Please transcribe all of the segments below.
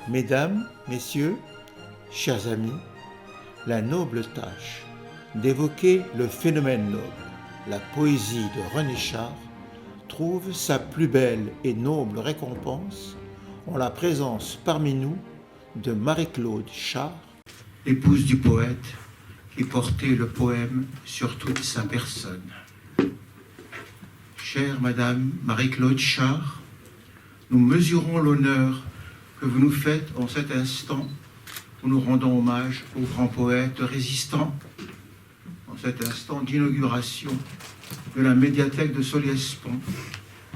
Mesdames, Messieurs, chers amis, la noble tâche d'évoquer le phénomène noble, la poésie de René Char, trouve sa plus belle et noble récompense en la présence parmi nous de Marie-Claude Char, épouse du poète qui portait le poème sur toute sa personne. Chère Madame Marie-Claude Char, nous mesurons l'honneur que vous nous faites en cet instant où nous rendons hommage au grand poète résistant, en cet instant d'inauguration de la médiathèque de Solliès-Pont,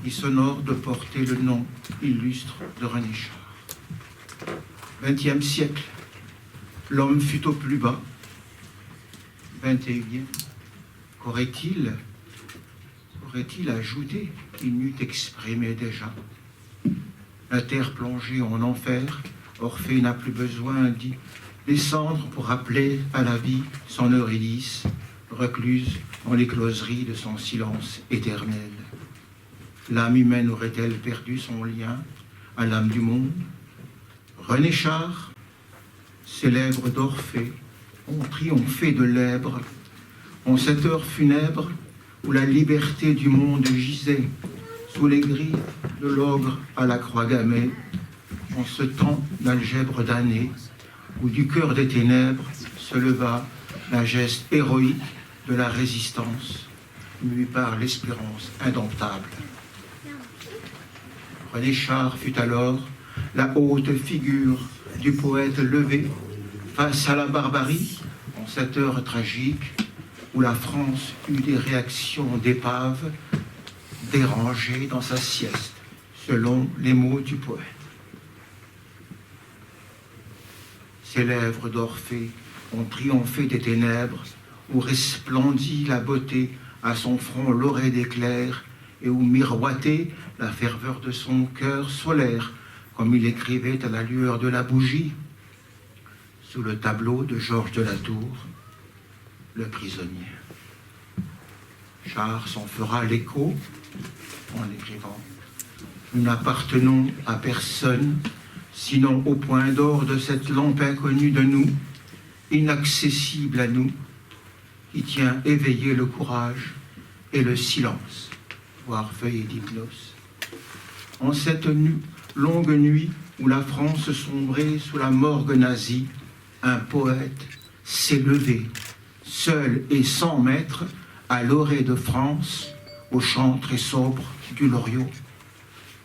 qui s'honore de porter le nom illustre de René Char. 20e siècle, l'homme fut au plus bas. 21e, qu'aurait-il ajouté qu'il n'eût exprimé déjà? La terre plongée en enfer, Orphée n'a plus besoin d'y descendre pour rappeler à la vie son Eurydice, recluse dans les closeries de son silence éternel. L'âme humaine aurait-elle perdu son lien à l'âme du monde? René Char, célèbre d'Orphée, ont triomphé de l'Èbre en cette heure funèbre où la liberté du monde gisait sous les grilles de l'ogre à la croix gammée, en ce temps d'algèbre d'années où du cœur des ténèbres se leva la geste héroïque de la résistance, mue par l'espérance indomptable. René Char fut alors la haute figure du poète levé face à la barbarie en cette heure tragique où la France eut des réactions d'épave dérangées dans sa sieste, selon les mots du poète. Ses lèvres d'Orphée ont triomphé des ténèbres, où resplendit la beauté à son front lauré d'éclairs, et où miroitait la ferveur de son cœur solaire, comme il écrivait à la lueur de la bougie, sous le tableau de Georges de la Tour, le prisonnier. Char s'en fera l'écho en écrivant « Nous n'appartenons à personne, sinon au point d'or de cette lampe inconnue de nous, inaccessible à nous, qui tient éveillé le courage et le silence, voire feuille d'hypnose. En cette longue nuit où la France sombrait sous la morgue nazie, un poète s'est levé, seul et sans maître, à l'orée de France, au chant très sobre du Loriot,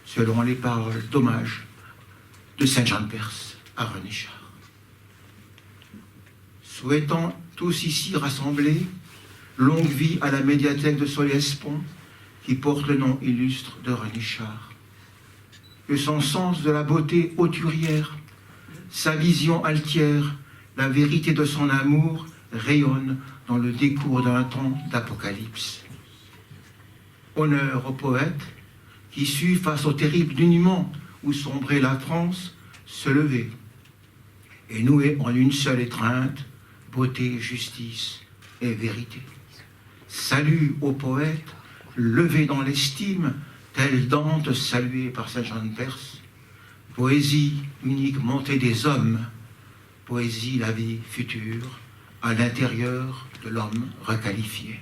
selon les paroles d'hommage de Saint-Jean-de-Perse à René Char. Souhaitant tous ici rassemblés, longue vie à la médiathèque de Solliès-Pont, qui porte le nom illustre de René Char. Que son sens de la beauté auturière, sa vision altière, la vérité de son amour rayonne dans le décours d'un temps d'apocalypse. Honneur au poète qui sut, face au terrible dénuement où sombrait la France, se lever et nouer en une seule étreinte beauté, justice et vérité. Salut au poète, levé dans l'estime, tel Dante salué par Saint-Jean-de-Perse. Poésie unique montée des hommes, poésie la vie future, à l'intérieur de l'homme requalifié.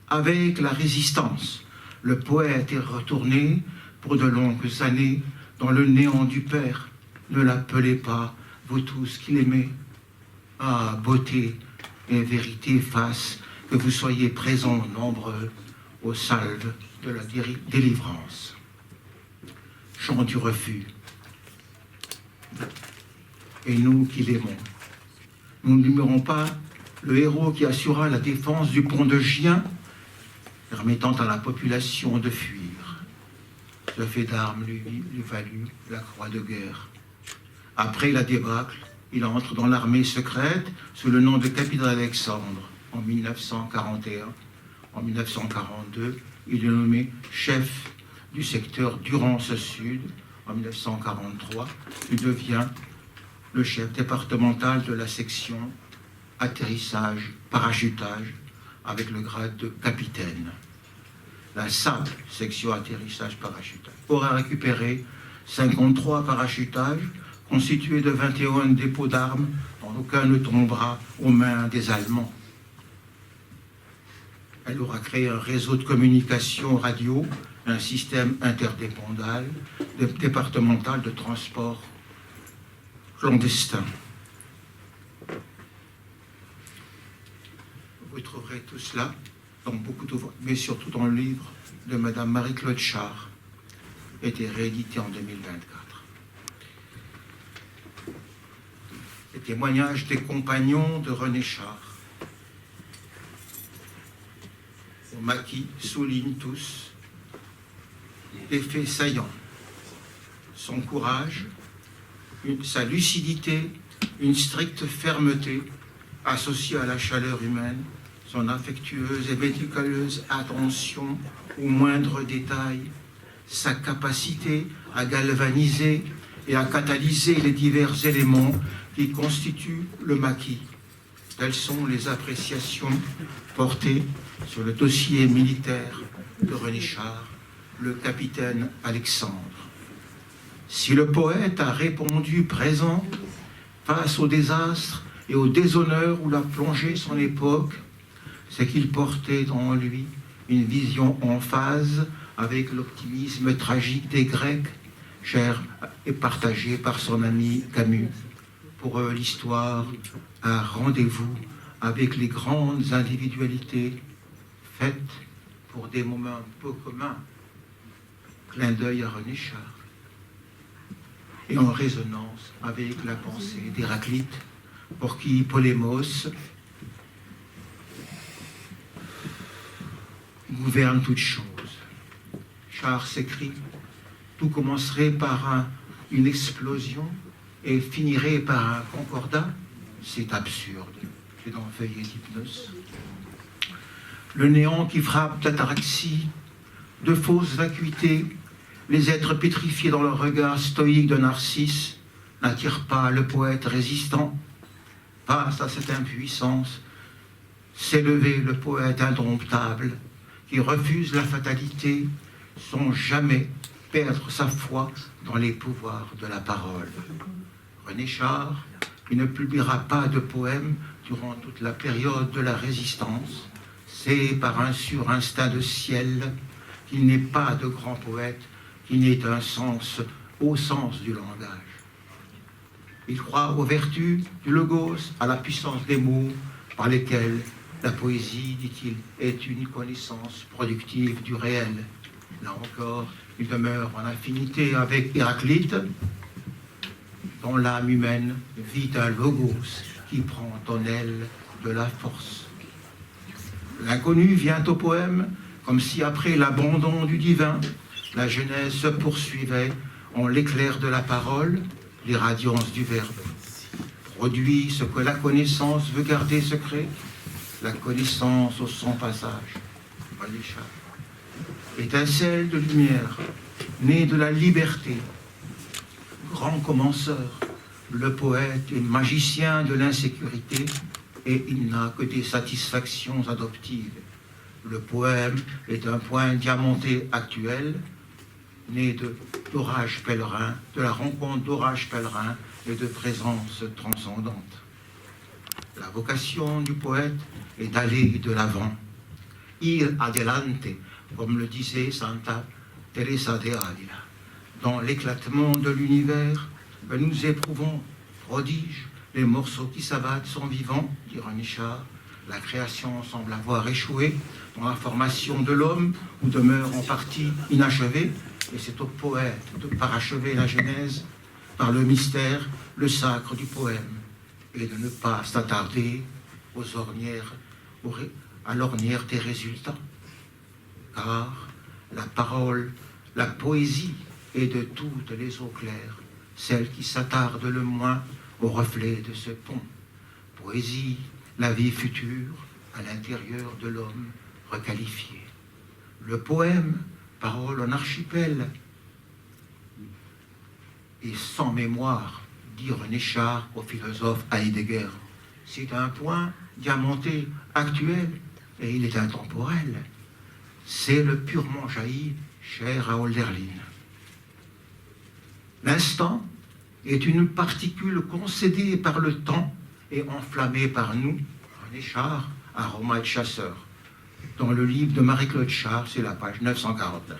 Avec la résistance, le poète est retourné pour de longues années dans le néant du Père. Ne l'appelez pas, vous tous qui l'aimez. Ah, beauté et vérité fassent que vous soyez présents nombreux aux salves de la délivrance. Chant du refus. Et nous qui l'aimons, nous n'ignorons pas le héros qui assura la défense du pont de Gien, permettant à la population de fuir. Ce fait d'armes lui valut la croix de guerre. Après la débâcle, il entre dans l'armée secrète sous le nom de capitaine Alexandre en 1941. En 1942, il est nommé chef du secteur Durance Sud. En 1943, il devient le chef départemental de la section atterrissage, parachutage, avec le grade de capitaine. La SAP, section atterrissage, parachutage, aura récupéré 53 parachutages, constitués de 21 dépôts d'armes, dont aucun ne tombera aux mains des Allemands. Elle aura créé un réseau de communication radio, un système départemental de transport clandestin. Vous trouverez tout cela dans beaucoup d'ouvrages, mais surtout dans le livre de Madame Marie-Claude Char, qui a été réédité en 2024. Les témoignages des compagnons de René Char au maquis soulignent tous les faits saillants, son courage, sa lucidité, une stricte fermeté associée à la chaleur humaine, son affectueuse et méticuleuse attention aux moindres détails, sa capacité à galvaniser et à catalyser les divers éléments qui constituent le maquis. Telles sont les appréciations portées sur le dossier militaire de René Char, le capitaine Alexandre. Si le poète a répondu présent face au désastre et au déshonneur où l'a plongé son époque, c'est qu'il portait en lui une vision en phase avec l'optimisme tragique des Grecs, cher et partagé par son ami Camus. Pour eux, l'histoire a rendez-vous avec les grandes individualités faites pour des moments peu communs. Clin d'œil à René Char. Et en résonance avec la pensée d'Héraclite, pour qui Polémos gouverne toute chose. Char s'écrit, tout commencerait par une explosion et finirait par un concordat. C'est absurde. C'est dans Feuillet d'Hypnos. Le néant qui frappe l'ataraxie, de fausses vacuités, les êtres pétrifiés dans le regard stoïque de Narcisse n'attirent pas le poète résistant. Face à cette impuissance, s'est levé le poète indomptable qui refuse la fatalité sans jamais perdre sa foi dans les pouvoirs de la parole. René Char, qui ne publiera pas de poèmes durant toute la période de la résistance, sait par un surinstinct de ciel qu'il n'est pas de grand poète qui n'ait un sens au sens du langage. Il croit aux vertus du logos, à la puissance des mots par lesquels la poésie, dit-il, est une connaissance productive du réel. Là encore, il demeure en affinité avec Héraclite, dont l'âme humaine vit un logos qui prend en elle de la force. L'inconnu vient au poème comme si après l'abandon du divin, la Genèse se poursuivait en l'éclair de la parole, l'irradiance du verbe. Produit ce que la connaissance veut garder secret, la connaissance au sans passage. Étincelle de lumière, née de la liberté, grand commenceur, le poète est magicien de l'insécurité et il n'a que des satisfactions adoptives. Le poème est un point diamanté actuel, né d'orage pèlerin, de la rencontre d'orage pèlerin et de présence transcendante. La vocation du poète est d'aller de l'avant, ir adelante, comme le disait Santa Teresa de Ávila. Dans l'éclatement de l'univers, nous éprouvons, prodige, les morceaux qui s'abattent sont vivants, dit René Char. La création semble avoir échoué dans la formation de l'homme, où demeure en partie inachevée, et c'est au poète de parachever la Genèse par le mystère, le sacre du poème, et de ne pas s'attarder à l'ornière des résultats. Car la parole, la poésie est de toutes les eaux claires, celle qui s'attarde le moins au reflet de ce pont. Poésie, la vie future à l'intérieur de l'homme requalifié. Le poème, parole en archipel, et sans mémoire, dit René Char au philosophe Heidegger. C'est un point diamanté actuel et il est intemporel. C'est le purement jailli, cher à Hölderlin. L'instant est une particule concédée par le temps et enflammée par nous, René Char, Aroma de chasseur. Dans le livre de Marie-Claude Char, c'est la page 949.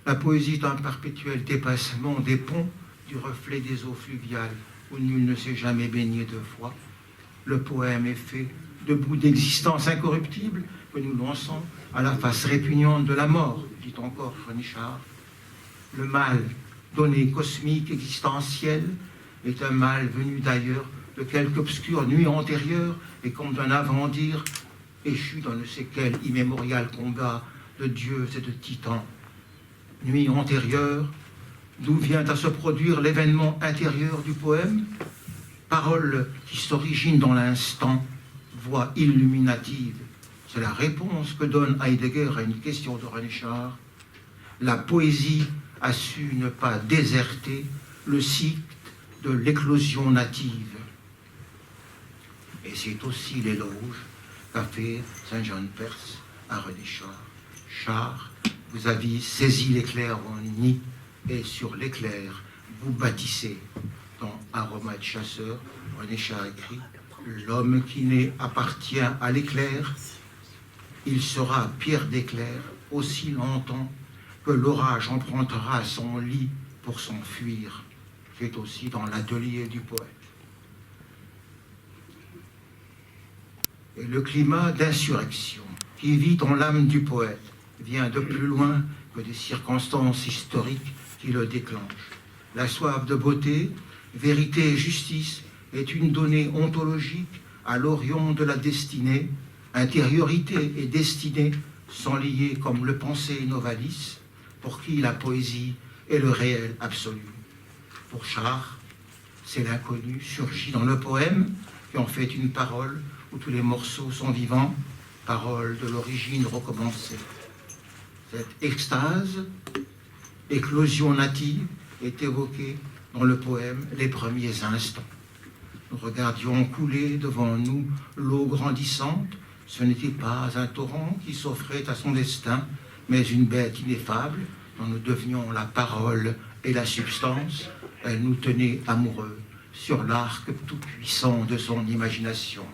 La poésie est un perpétuel dépassement des ponts du reflet des eaux fluviales où nul ne s'est jamais baigné deux fois. Le poème est fait de bouts d'existence incorruptible que nous lançons à la face répugnante de la mort, dit encore René Char. Le mal, donné cosmique, existentiel, est un mal venu d'ailleurs, de quelque obscure nuit antérieure, et comme d'un avant-dire, échu dans ne sais quel immémorial combat de dieux et de titans. Nuit antérieure, d'où vient à se produire l'événement intérieur du poème, parole qui s'origine dans l'instant, voix illuminative. C'est la réponse que donne Heidegger à une question de René Char. La poésie a su ne pas déserter le site de l'éclosion native. Et c'est aussi l'éloge qu'a fait Saint Jean Perse à René Char. Char, vous avez saisi l'éclair en nid, et sur l'éclair, vous bâtissez. Dans Aroma de chasseur, René Char écrit « L'homme qui naît appartient à l'éclair, il sera pierre d'éclair aussi longtemps que l'orage empruntera son lit pour s'enfuir. » C'est aussi dans l'atelier du poète. Et le climat d'insurrection qui vit dans l'âme du poète vient de plus loin que des circonstances historiques qui le déclenchent. La soif de beauté, vérité et justice est une donnée ontologique à l'orion de la destinée. Intériorité et destinée sont liées comme le pensée Novalis, pour qui la poésie est le réel absolu. Pour Char, c'est l'inconnu surgi dans le poème qui en fait une parole où tous les morceaux sont vivants, parole de l'origine recommencée. Cette extase, éclosion native, est évoquée dans le poème les premiers instants. Nous regardions couler devant nous l'eau grandissante. Ce n'était pas un torrent qui s'offrait à son destin, mais une bête ineffable dont nous devenions la parole et la substance. Elle nous tenait amoureux sur l'arc tout-puissant de son imagination.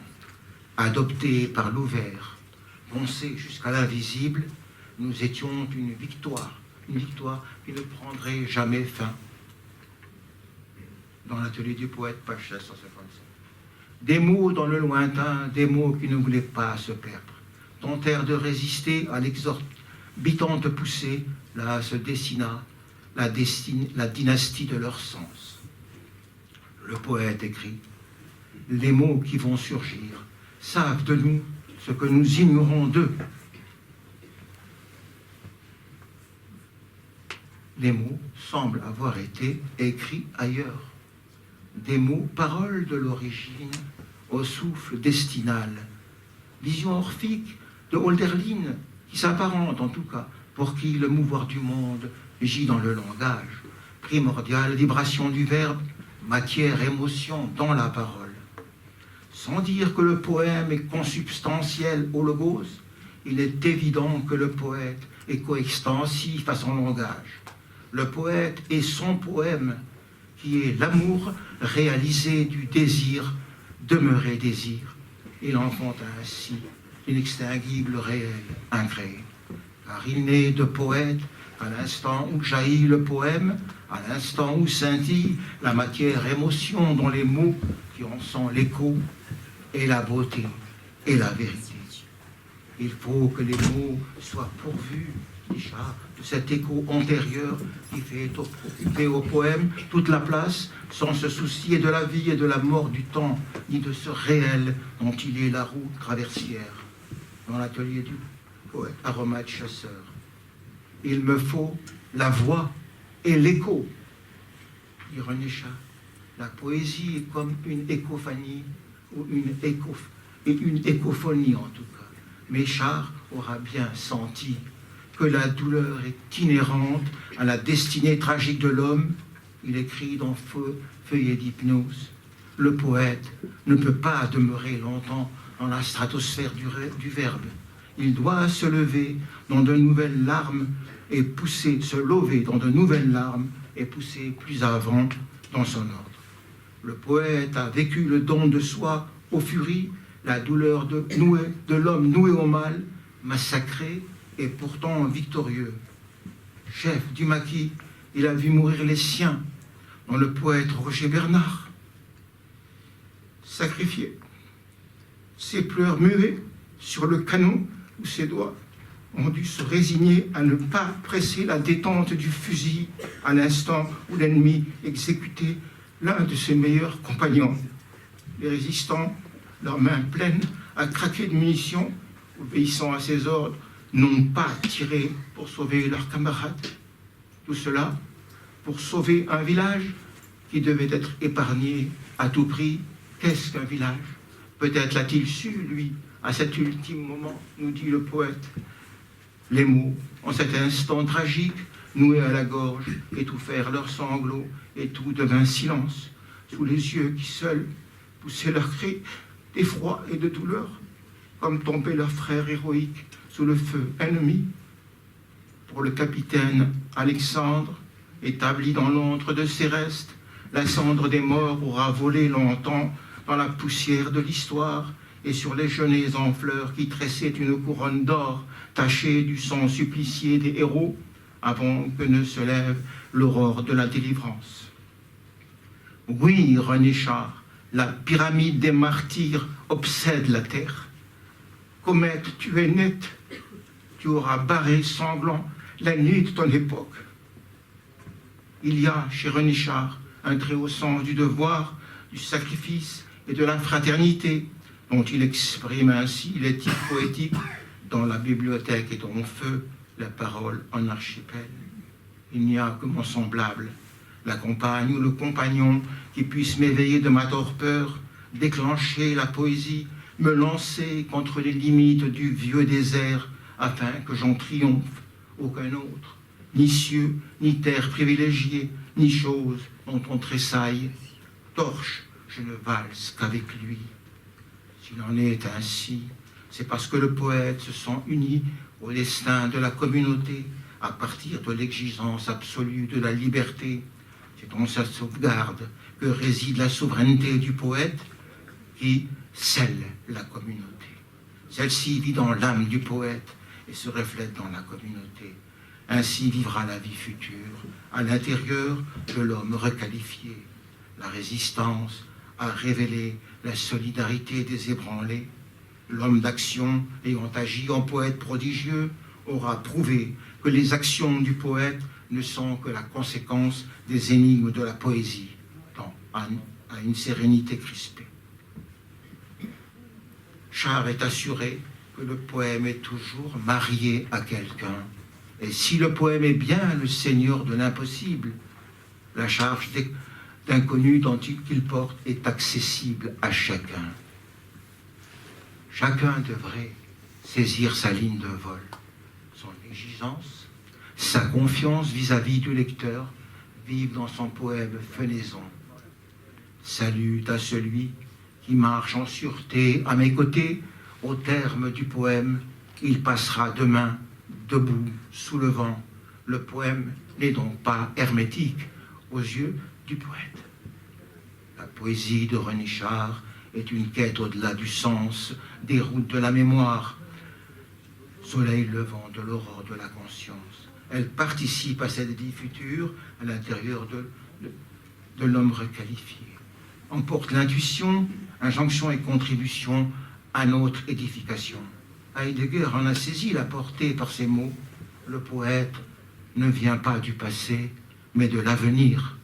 Adoptés par l'ouvert, poncés jusqu'à l'invisible, nous étions une victoire qui ne prendrait jamais fin. Dans l'atelier du poète, page 555. Des mots dans le lointain, des mots qui ne voulaient pas se perdre, tentèrent de résister à l'exorbitante poussée. Là se dessina la dynastie de leur sens. Le poète écrit « Les mots qui vont surgir savent de nous ce que nous ignorons d'eux. » Les mots semblent avoir été écrits ailleurs. Des mots, paroles de l'origine, au souffle destinal. Vision orphique de Hölderlin, qui s'apparente en tout cas, pour qui le mouvoir du monde gît dans le langage. Primordiale vibration du verbe, matière, émotion dans la parole. Sans dire que le poème est consubstantiel au logos, il est évident que le poète est coextensif à son langage. Le poète est son poème, qui est l'amour réalisé du désir, demeuré désir. Il enfante ainsi l'inextinguible réel incréé. Car il n'est de poète qu'à l'instant où jaillit le poème, à l'instant où scintille la matière émotion dont les mots qui en sont l'écho et la beauté et la vérité. Il faut que les mots soient pourvus déjà de cet écho antérieur qui fait occuper au poème toute la place sans se soucier de la vie et de la mort du temps, ni de ce réel dont il est la route traversière. Dans l'atelier du poète Aroma de chasseur, il me faut la voix et l'écho, dit René Char. La poésie est comme une écophanie ou une écophonie en tout cas. Mais Char aura bien senti que la douleur est inhérente à la destinée tragique de l'homme. Il écrit dans Feuillet d'hypnose. Le poète ne peut pas demeurer longtemps dans la stratosphère du verbe. Il doit se lever dans de nouvelles larmes et se lever dans de nouvelles larmes est poussé plus avant dans son ordre. Le poète a vécu le don de soi aux furies, la douleur de l'homme noué au mal, massacré et pourtant victorieux. Chef du maquis, il a vu mourir les siens, dont le poète Roger Bernard. Sacrifié, ses pleurs muets sur le canon où ses doigts ont dû se résigner à ne pas presser la détente du fusil à l'instant où l'ennemi exécutait l'un de ses meilleurs compagnons. Les résistants, leurs mains pleines à craquer de munitions, obéissant à ses ordres, n'ont pas tiré pour sauver leurs camarades. Tout cela pour sauver un village qui devait être épargné à tout prix. Qu'est-ce qu'un village? Peut-être l'a-t-il su, lui, à cet ultime moment, nous dit le poète. Les mots, en cet instant tragique, noués à la gorge, étouffèrent leurs sanglots, et tout devint silence, sous les yeux qui seuls poussaient leurs cris d'effroi et de douleur, comme tombaient leurs frères héroïques sous le feu ennemi. Pour le capitaine Alexandre, établi dans l'antre de ses restes, la cendre des morts aura volé longtemps dans la poussière de l'histoire, et sur les genêts en fleurs qui tressaient une couronne d'or tachée du sang supplicié des héros, avant que ne se lève l'aurore de la délivrance. Oui, René Char, la pyramide des martyrs obsède la terre. Comète, tu es nette, tu auras barré sanglant la nuit de ton époque. Il y a chez René Char un très haut sens du devoir, du sacrifice et de la fraternité, dont il exprime ainsi l'éthique poétique dans la bibliothèque et dont feu la parole en archipel. Il n'y a que mon semblable, la compagne ou le compagnon qui puisse m'éveiller de ma torpeur, déclencher la poésie, me lancer contre les limites du vieux désert afin que j'en triomphe. Aucun autre, ni cieux, ni terre privilégiée, ni chose dont on tressaille. Torche, je ne valse qu'avec lui. S'il en est ainsi, c'est parce que le poète se sent uni au destin de la communauté à partir de l'exigence absolue de la liberté. C'est dans sa sauvegarde que réside la souveraineté du poète qui scelle la communauté. Celle-ci vit dans l'âme du poète et se reflète dans la communauté. Ainsi vivra la vie future à l'intérieur de l'homme requalifié. La résistance a révélé la solidarité des ébranlés. L'homme d'action, ayant agi en poète prodigieux, aura prouvé que les actions du poète ne sont que la conséquence des énigmes de la poésie, à une sérénité crispée. Char est assuré que le poème est toujours marié à quelqu'un. Et si le poème est bien le seigneur de l'impossible, la charge d'inconnu dont qu'il porte est accessible à chacun. Chacun devrait saisir sa ligne de vol, son exigence, sa confiance vis-à-vis du lecteur, vive dans son poème fenaison. Salut à celui qui marche en sûreté à mes côtés. Au terme du poème, il passera demain debout sous le vent. Le poème n'est donc pas hermétique aux yeux du poète. La poésie de René Char est une quête au-delà du sens, des routes de la mémoire. Soleil levant de l'aurore de la conscience. Elle participe à cette vie future à l'intérieur de l'homme requalifié. Emporte l'intuition, injonction et contribution à notre édification. Heidegger en a saisi la portée par ces mots. Le poète ne vient pas du passé, mais de l'avenir.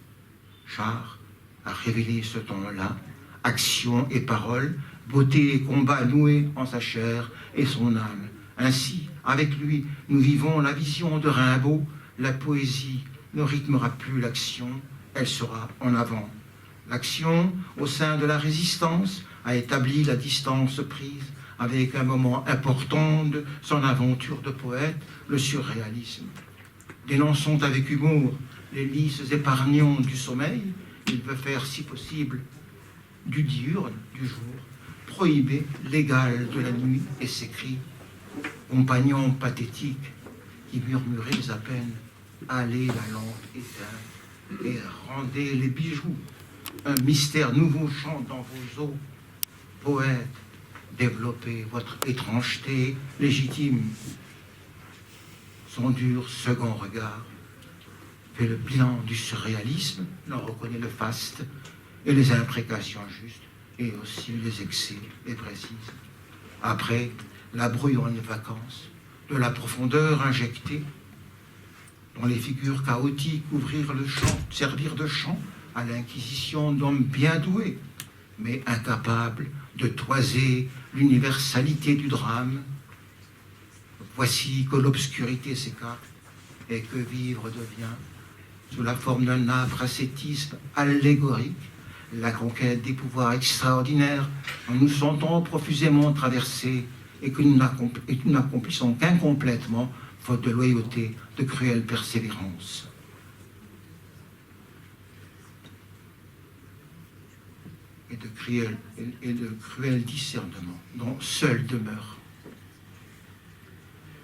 Char a révélé ce ton-là, action et parole, beauté et combat noués en sa chair et son âme. Ainsi, avec lui, nous vivons la vision de Rimbaud. La poésie ne rythmera plus l'action, elle sera en avant. L'action, au sein de la résistance, a établi la distance prise avec un moment important de son aventure de poète, le surréalisme. Dénonçons avec humour les lys épargnants du sommeil. Il veut faire, si possible, du diurne, du jour, prohiber l'égal de la nuit et s'écrit compagnons pathétiques qui murmurez à peine, allez la lampe éteinte, et rendez les bijoux. Un mystère nouveau chante dans vos os. Poète, développez votre étrangeté légitime. Son dur second regard fait le bilan du surréalisme, l'on reconnaît le faste et les imprécations justes, et aussi les excès et précises. Après la brouillonne vacances, de la profondeur injectée, dont les figures chaotiques ouvrirent le champ, servirent de champ à l'inquisition d'hommes bien doués, mais incapables de toiser l'universalité du drame. Voici que l'obscurité s'écarte et que vivre devient, sous la forme d'un âpre ascétisme allégorique, la conquête des pouvoirs extraordinaires dont nous sentons profusément traversés et que nous n'accomplissons qu'incomplètement, faute de loyauté, de cruelle persévérance. Et de cruel discernement, dont seul demeure.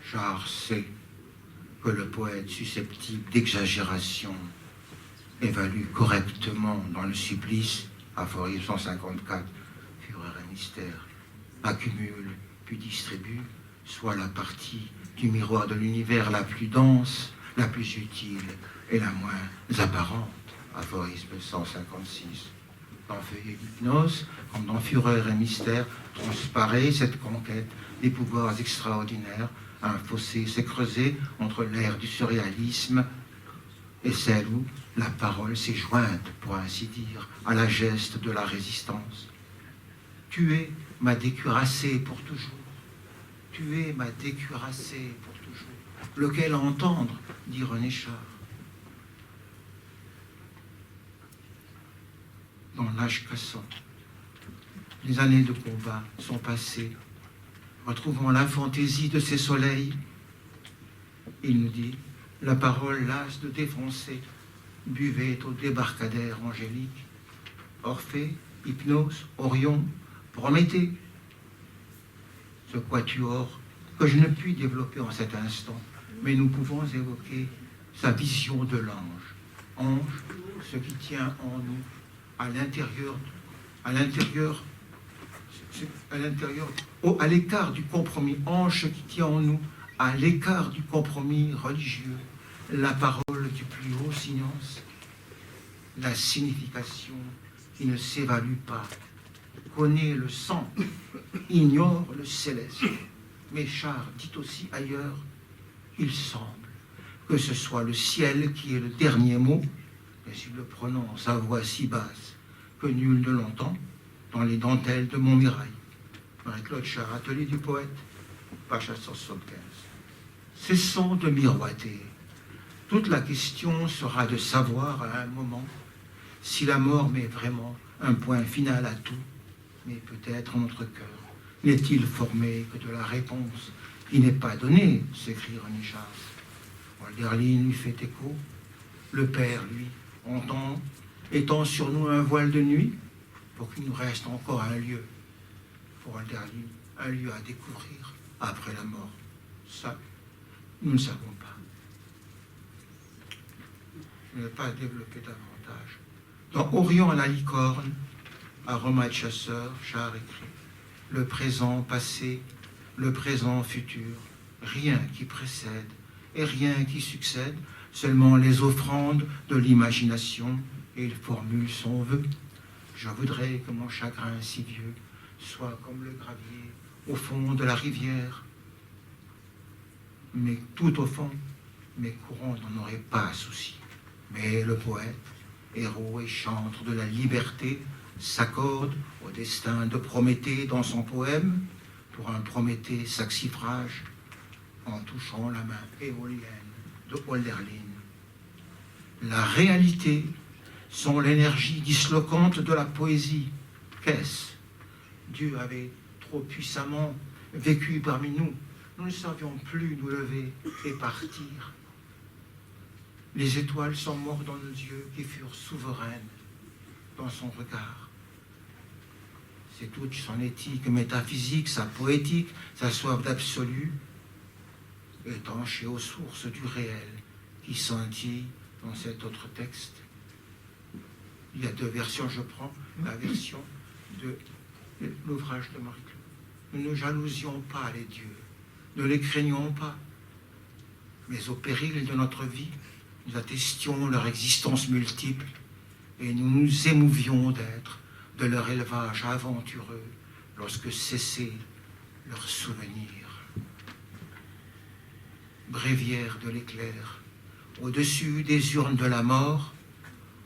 Char sait que le poète susceptible d'exagération évalue correctement dans le supplice, aphorisme 154, fureur et mystère, accumule puis distribue, soit la partie du miroir de l'univers la plus dense, la plus utile et la moins apparente, aphorisme 156. Dans Feuillet d'hypnose, comme dans Fureur et mystère, transparaît cette conquête des pouvoirs extraordinaires. Un fossé s'est creusé entre l'ère du surréalisme et celle où la parole s'est jointe, pour ainsi dire, à la geste de la résistance. Tuer m'a décuirassé pour toujours. Tuer m'a décuirassé pour toujours. Lequel entendre, dit René Char. Dans l'âge cassant, les années de combat sont passées. Retrouvons la fantaisie de ces soleils. Il nous dit, la parole lasse de défoncer, buvait au débarcadère angélique. Orphée, Hypnose, Orion, Prométhée. Ce quatuor que je ne puis développer en cet instant, mais nous pouvons évoquer sa vision de l'ange. Ange, ce qui tient en nous, à l'écart du compromis, ange, ce qui tient en nous, à l'écart du compromis religieux, la parole du plus haut silence, la signification qui ne s'évalue pas, connaît le sang, ignore le céleste. Mais Char dit aussi ailleurs, il semble que ce soit le ciel qui est le dernier mot, mais il le prononce à voix si basse que nul ne l'entend, dans les dentelles de Montmirail. Marie-Claude Char, Atelier du poète, page 775. Cessons de miroiter. Toute la question sera de savoir à un moment si la mort met vraiment un point final à tout, mais peut-être notre cœur n'est-il formé que de la réponse qui n'est pas donnée, s'écrie René Char. Hölderlin lui fait écho. Le Père, lui, entend, étend sur nous un voile de nuit pour qu'il nous reste encore un lieu. Pour Hölderlin, un lieu à découvrir après la mort. Ça, nous ne savons pas. Je ne vais pas développer davantage. Dans Orion à la licorne, Aroma de chasseur, Char écrit le présent passé, le présent futur, rien qui précède et rien qui succède, seulement les offrandes de l'imagination, et il formule son vœu. Je voudrais que mon chagrin si vieux soit comme le gravier au fond de la rivière. Mais tout au fond, mes courants n'en auraient pas souci. Mais le poète, héros et chantre de la liberté, s'accorde au destin de Prométhée dans son poème, pour un Prométhée saxifrage, en touchant la main éolienne de Hölderlin. La réalité sont l'énergie dislocante de la poésie. Qu'est-ce? Dieu avait trop puissamment vécu parmi nous. Nous ne savions plus nous lever et partir. Les étoiles sont mortes dans nos yeux qui furent souveraines dans son regard. C'est toute son éthique métaphysique, sa poétique, sa soif d'absolu, étanchée aux sources du réel qui scintille dans cet autre texte. Il y a deux versions, je prends la version de l'ouvrage de Marie-Claude. Nous ne jalousions pas les dieux, ne les craignons pas, mais au péril de notre vie, nous attestions leur existence multiple et nous nous émouvions d'être de leur élevage aventureux lorsque cessait leur souvenir. Bréviaire de l'éclair, au-dessus des urnes de la mort,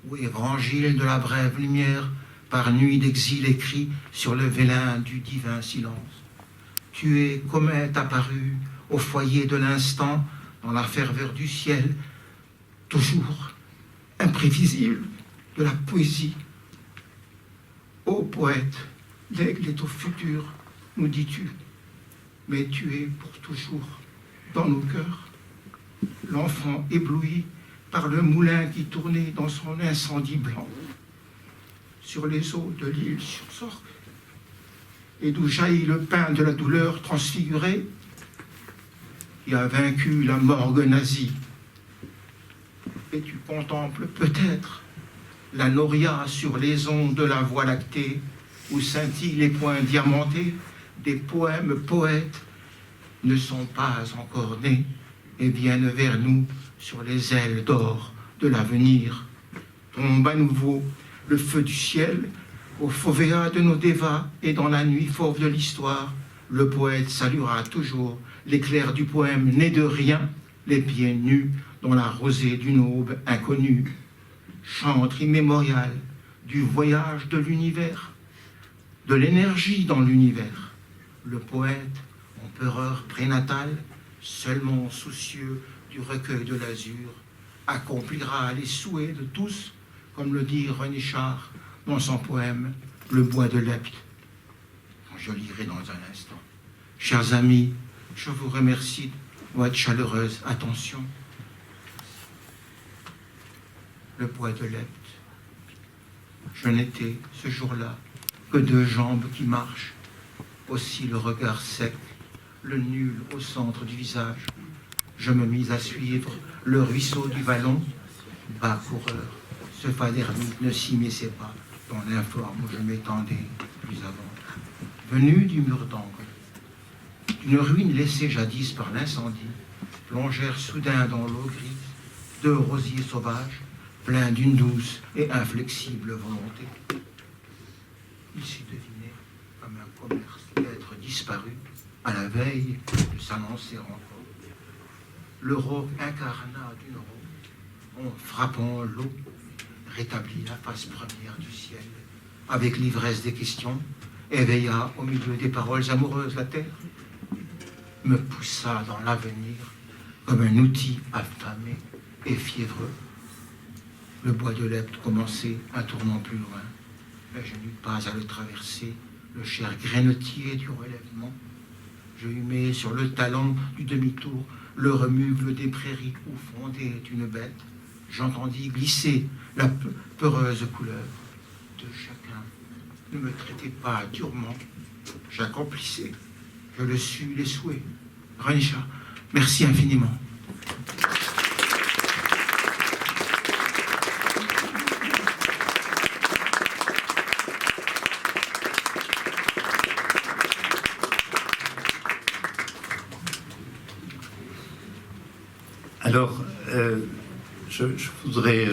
ou évangile de la brève lumière, par nuit d'exil écrit sur le vélin du divin silence. Tu es comète apparue au foyer de l'instant, dans la ferveur du ciel, toujours imprévisible de la poésie. Ô poète, l'aigle est au futur, nous dis-tu, mais tu es pour toujours dans nos cœurs. L'enfant ébloui par le moulin qui tournait dans son incendie blanc, sur les eaux de l'île sur Sorgue, et d'où jaillit le pain de la douleur transfigurée, qui a vaincu la morgue nazie. Et tu contemples peut-être la noria sur les ondes de la Voie lactée, où scintillent les points diamantés des poèmes poètes ne sont pas encore nés et viennent vers nous sur les ailes d'or de l'avenir. Tombe à nouveau le feu du ciel au fauvéat de nos dévas, et dans la nuit fauve de l'histoire, le poète saluera toujours l'éclair du poème né de rien, les pieds nus dans la rosée d'une aube inconnue. Chantre immémorial du voyage de l'univers, de l'énergie dans l'univers. Le poète, empereur prénatal, seulement soucieux du recueil de l'azur, accomplira les souhaits de tous, comme le dit René Char dans son poème « Le bois de Lepte ». Je lirai dans un instant. Chers amis, je vous remercie de votre chaleureuse attention. Le bois de Lepte. Je n'étais ce jour-là que deux jambes qui marchent, aussi le regard sec, le nul au centre du visage. Je me mis à suivre le ruisseau du Vallon, bas coureur. Ce Fadermite ne s'immisçait pas dans l'informe où je m'étendais plus avant. Venu du mur d'angle, d'une ruine laissée jadis par l'incendie, plongèrent soudain dans l'eau grise deux rosiers sauvages, pleins d'une douce et inflexible volonté. Il s'y devinait comme un commerce d'être disparu à la veille de s'annoncer encore. Le rauque incarnat d'une rose, en frappant l'eau, rétablit la face première du ciel, avec l'ivresse des questions, éveilla au milieu des paroles amoureuses la terre, me poussa dans l'avenir comme un outil affamé et fiévreux. Le bois de Lepte commençait un tournant plus loin, mais je n'eus pas à le traverser, le cher grainetier du relèvement. Je humais sur le talon du demi-tour le remugle des prairies où fondait une bête. J'entendis glisser la peureuse couleur de chacun. Ne me traitez pas durement, j'accomplissais, je le sus, les souhaits. René Char, merci infiniment. Alors, je voudrais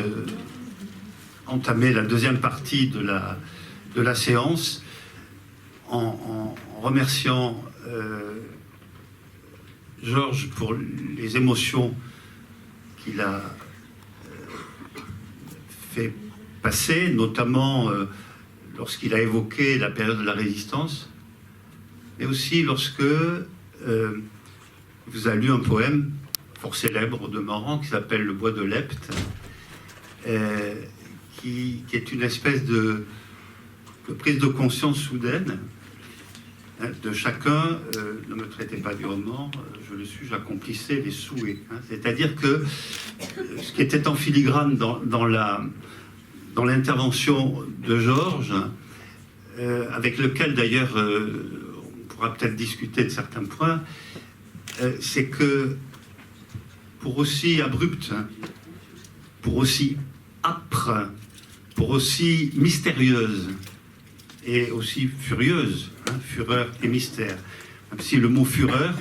entamer la deuxième partie de la séance en remerciant Georges pour les émotions qu'il a fait passer, notamment lorsqu'il a évoqué la période de la Résistance, mais aussi lorsque vous avez lu un poème fort célèbre au demeurant, qui s'appelle Le bois de Lepte, qui est une espèce de prise de conscience soudaine de chacun. Ne me traitez pas durement, je le suis, j'accomplissais les souhaits. C'est-à-dire que ce qui était en filigrane dans l'intervention de Georges, avec lequel d'ailleurs on pourra peut-être discuter de certains points, c'est que pour aussi abrupte, pour aussi âpre pour aussi mystérieuse et aussi furieuse, hein, fureur et mystère. Même si le mot fureur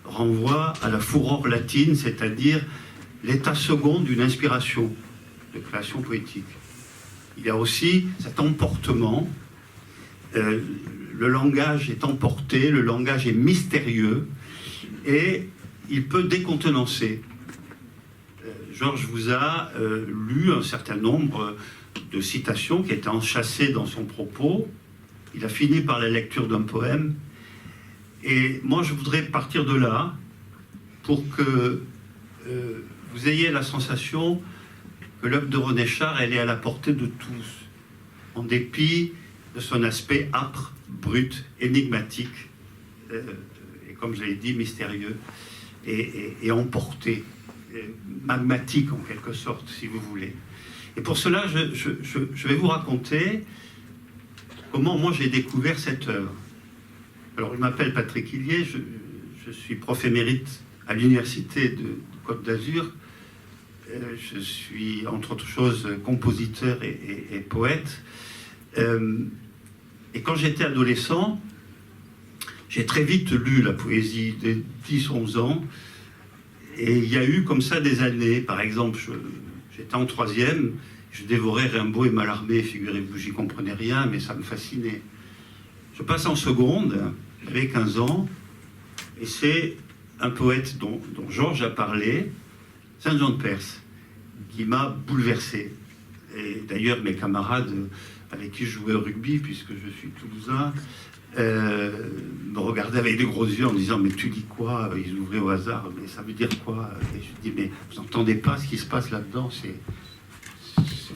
renvoie à la furor latine, c'est-à-dire l'état second d'une inspiration de création poétique. Il y a aussi cet emportement, le langage est emporté, le langage est mystérieux, et il peut décontenancer. Georges vous a lu un certain nombre de citations qui étaient enchâssées dans son propos. Il a fini par la lecture d'un poème. Et moi, je voudrais partir de là pour que vous ayez la sensation que l'œuvre de René Char, elle est à la portée de tous, en dépit de son aspect âpre, brut, énigmatique, et comme je l'ai dit, mystérieux, et emporté, magmatique en quelque sorte, si vous voulez. Et pour cela, je vais vous raconter comment moi j'ai découvert cette œuvre. Alors, je m'appelle Patrick Hillier, je suis prof émérite à l'université de Côte d'Azur. Je suis, entre autres choses, compositeur et poète. Et quand j'étais adolescent, j'ai très vite lu la poésie dès 10-11 ans. Et il y a eu comme ça des années. Par exemple, j'étais en 3e, je dévorais Rimbaud et Mallarmé. Figurez-vous, j'y comprenais rien, mais ça me fascinait. Je passe en seconde, j'avais 15 ans, et c'est un poète dont Georges a parlé, Saint Jean de Perse, qui m'a bouleversé. Et d'ailleurs, mes camarades avec qui je jouais au rugby, puisque je suis toulousain, me regardaient avec des gros yeux en me disant « Mais tu dis quoi ?» Ils ouvraient au hasard « Mais ça veut dire quoi ?» Et je dis « Mais vous n'entendez pas ce qui se passe là-dedans, c'est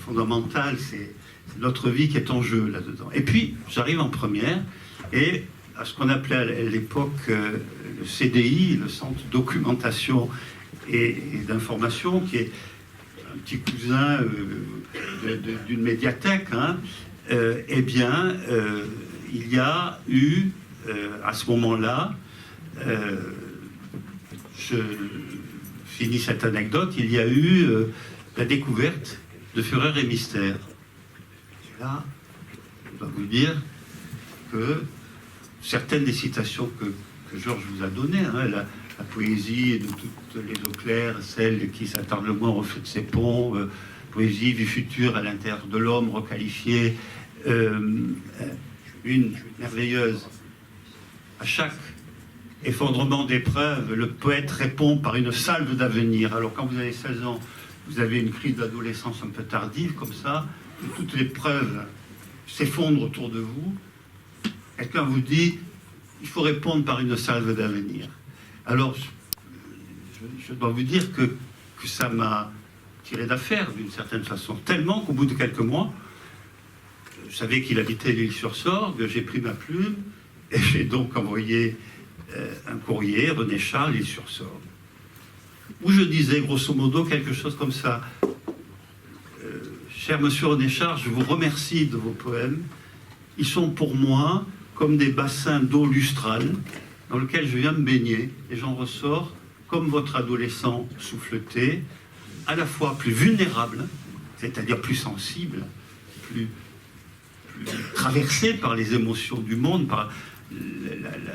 fondamental, c'est notre vie qui est en jeu là-dedans. » Et puis, j'arrive en première, et à ce qu'on appelait à l'époque le CDI, le Centre de documentation et d'information, qui est un petit cousin d'une médiathèque, hein, eh bien, il y a eu, à ce moment-là, je finis cette anecdote, il y a eu la découverte de Fureur et Mystère. Et là, je dois vous dire que certaines des citations que Georges vous a données, hein, la poésie de toutes les eaux claires, celle qui s'attarde le moins au reflet de ses ponts, poésie du futur à l'intérieur de l'homme, requalifiée, une merveilleuse. À chaque effondrement d'épreuve, le poète répond par une salve d'avenir. Alors quand vous avez 16 ans, vous avez une crise d'adolescence un peu tardive, comme ça, où toutes les preuves s'effondrent autour de vous. Quelqu'un vous dit, il faut répondre par une salve d'avenir. Alors, je dois vous dire que ça m'a tiré d'affaire d'une certaine façon, tellement qu'au bout de quelques mois, je savais qu'il habitait l'Île-sur-Sorgue, j'ai pris ma plume et j'ai donc envoyé un courrier, René Char, l'Île-sur-Sorgue, où je disais grosso modo quelque chose comme ça. Cher monsieur René Char, je vous remercie de vos poèmes. Ils sont pour moi comme des bassins d'eau lustrale dans lesquels je viens me baigner et j'en ressors comme votre adolescent souffleté, à la fois plus vulnérable, c'est-à-dire plus sensible, plus traversé par les émotions du monde, par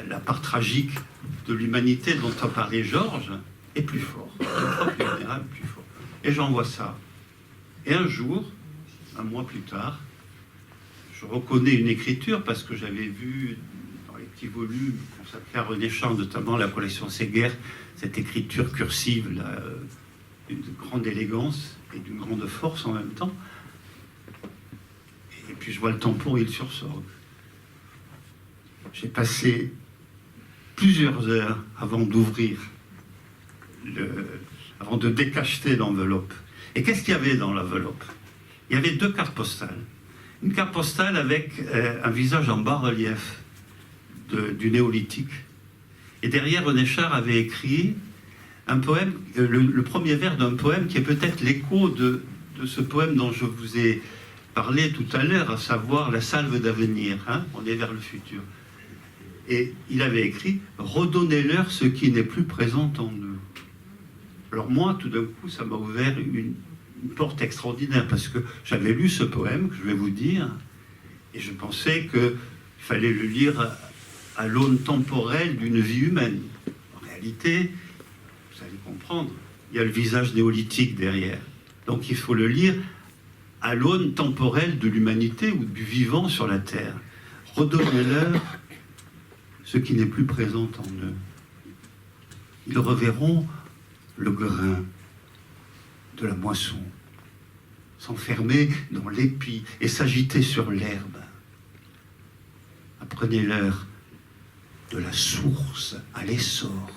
la part tragique de l'humanité dont a parlé Georges, et plus fort, plus vulnérable, plus fort. Et j'envoie ça. Et un jour, un mois plus tard, je reconnais une écriture parce que j'avais vu dans les petits volumes consacrés à René Char, notamment la collection Séguer, cette écriture cursive là, d'une grande élégance et d'une grande force en même temps. Et puis je vois le tampon Île-sur-Sorgue. J'ai passé plusieurs heures avant d'ouvrir, avant de décacheter l'enveloppe. Et qu'est-ce qu'il y avait dans l'enveloppe? Il y avait 2 cartes postales. Une carte postale avec un visage en bas-relief du néolithique. Et derrière, René Char avait écrit un poème, le premier vers d'un poème qui est peut-être l'écho de ce poème dont je vous ai parlé tout à l'heure, à savoir La salve d'avenir. Hein, on est vers le futur. Et il avait écrit « Redonnez-leur ce qui n'est plus présent en eux ». Alors moi, tout d'un coup, ça m'a ouvert une porte extraordinaire, parce que j'avais lu ce poème, que je vais vous dire, et je pensais qu'il fallait le lire à l'aune temporelle d'une vie humaine. En réalité, vous allez comprendre, il y a le visage néolithique derrière. Donc il faut le lire à l'aune temporelle de l'humanité ou du vivant sur la terre. Redonnez-leur ce qui n'est plus présent en eux. Ils reverront le grain de la moisson s'enfermer dans l'épi et s'agiter sur l'herbe. Apprenez-leur de la source à l'essor,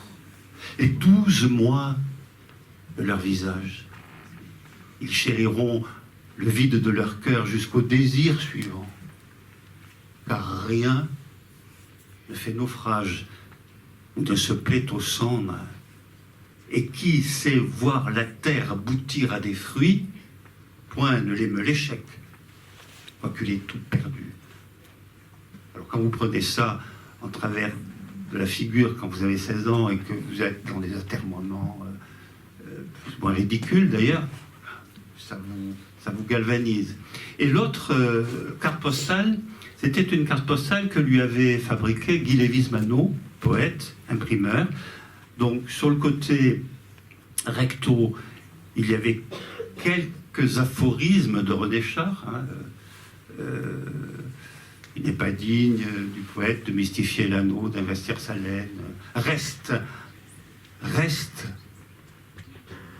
et 12 mois de leur visage. Ils chériront le vide de leur cœur jusqu'au désir suivant, car rien ne fait naufrage ou ne se plaît aux cendres. Et qui sait voir la terre aboutir à des fruits, point ne l'aime l'échec, quoiqu'il est tout perdu. Alors quand vous prenez ça en travers de la figure quand vous avez 16 ans et que vous êtes dans des atermoiements plus ou moins ridicules d'ailleurs, ça vous galvanise. Et l'autre carte postale, c'était une carte postale que lui avait fabriquée Guy Lévis-Manot, poète, imprimeur. Donc sur le côté recto, il y avait quelques aphorismes de René Char. Il n'est pas digne du poète de mystifier l'anneau, d'investir sa laine. Reste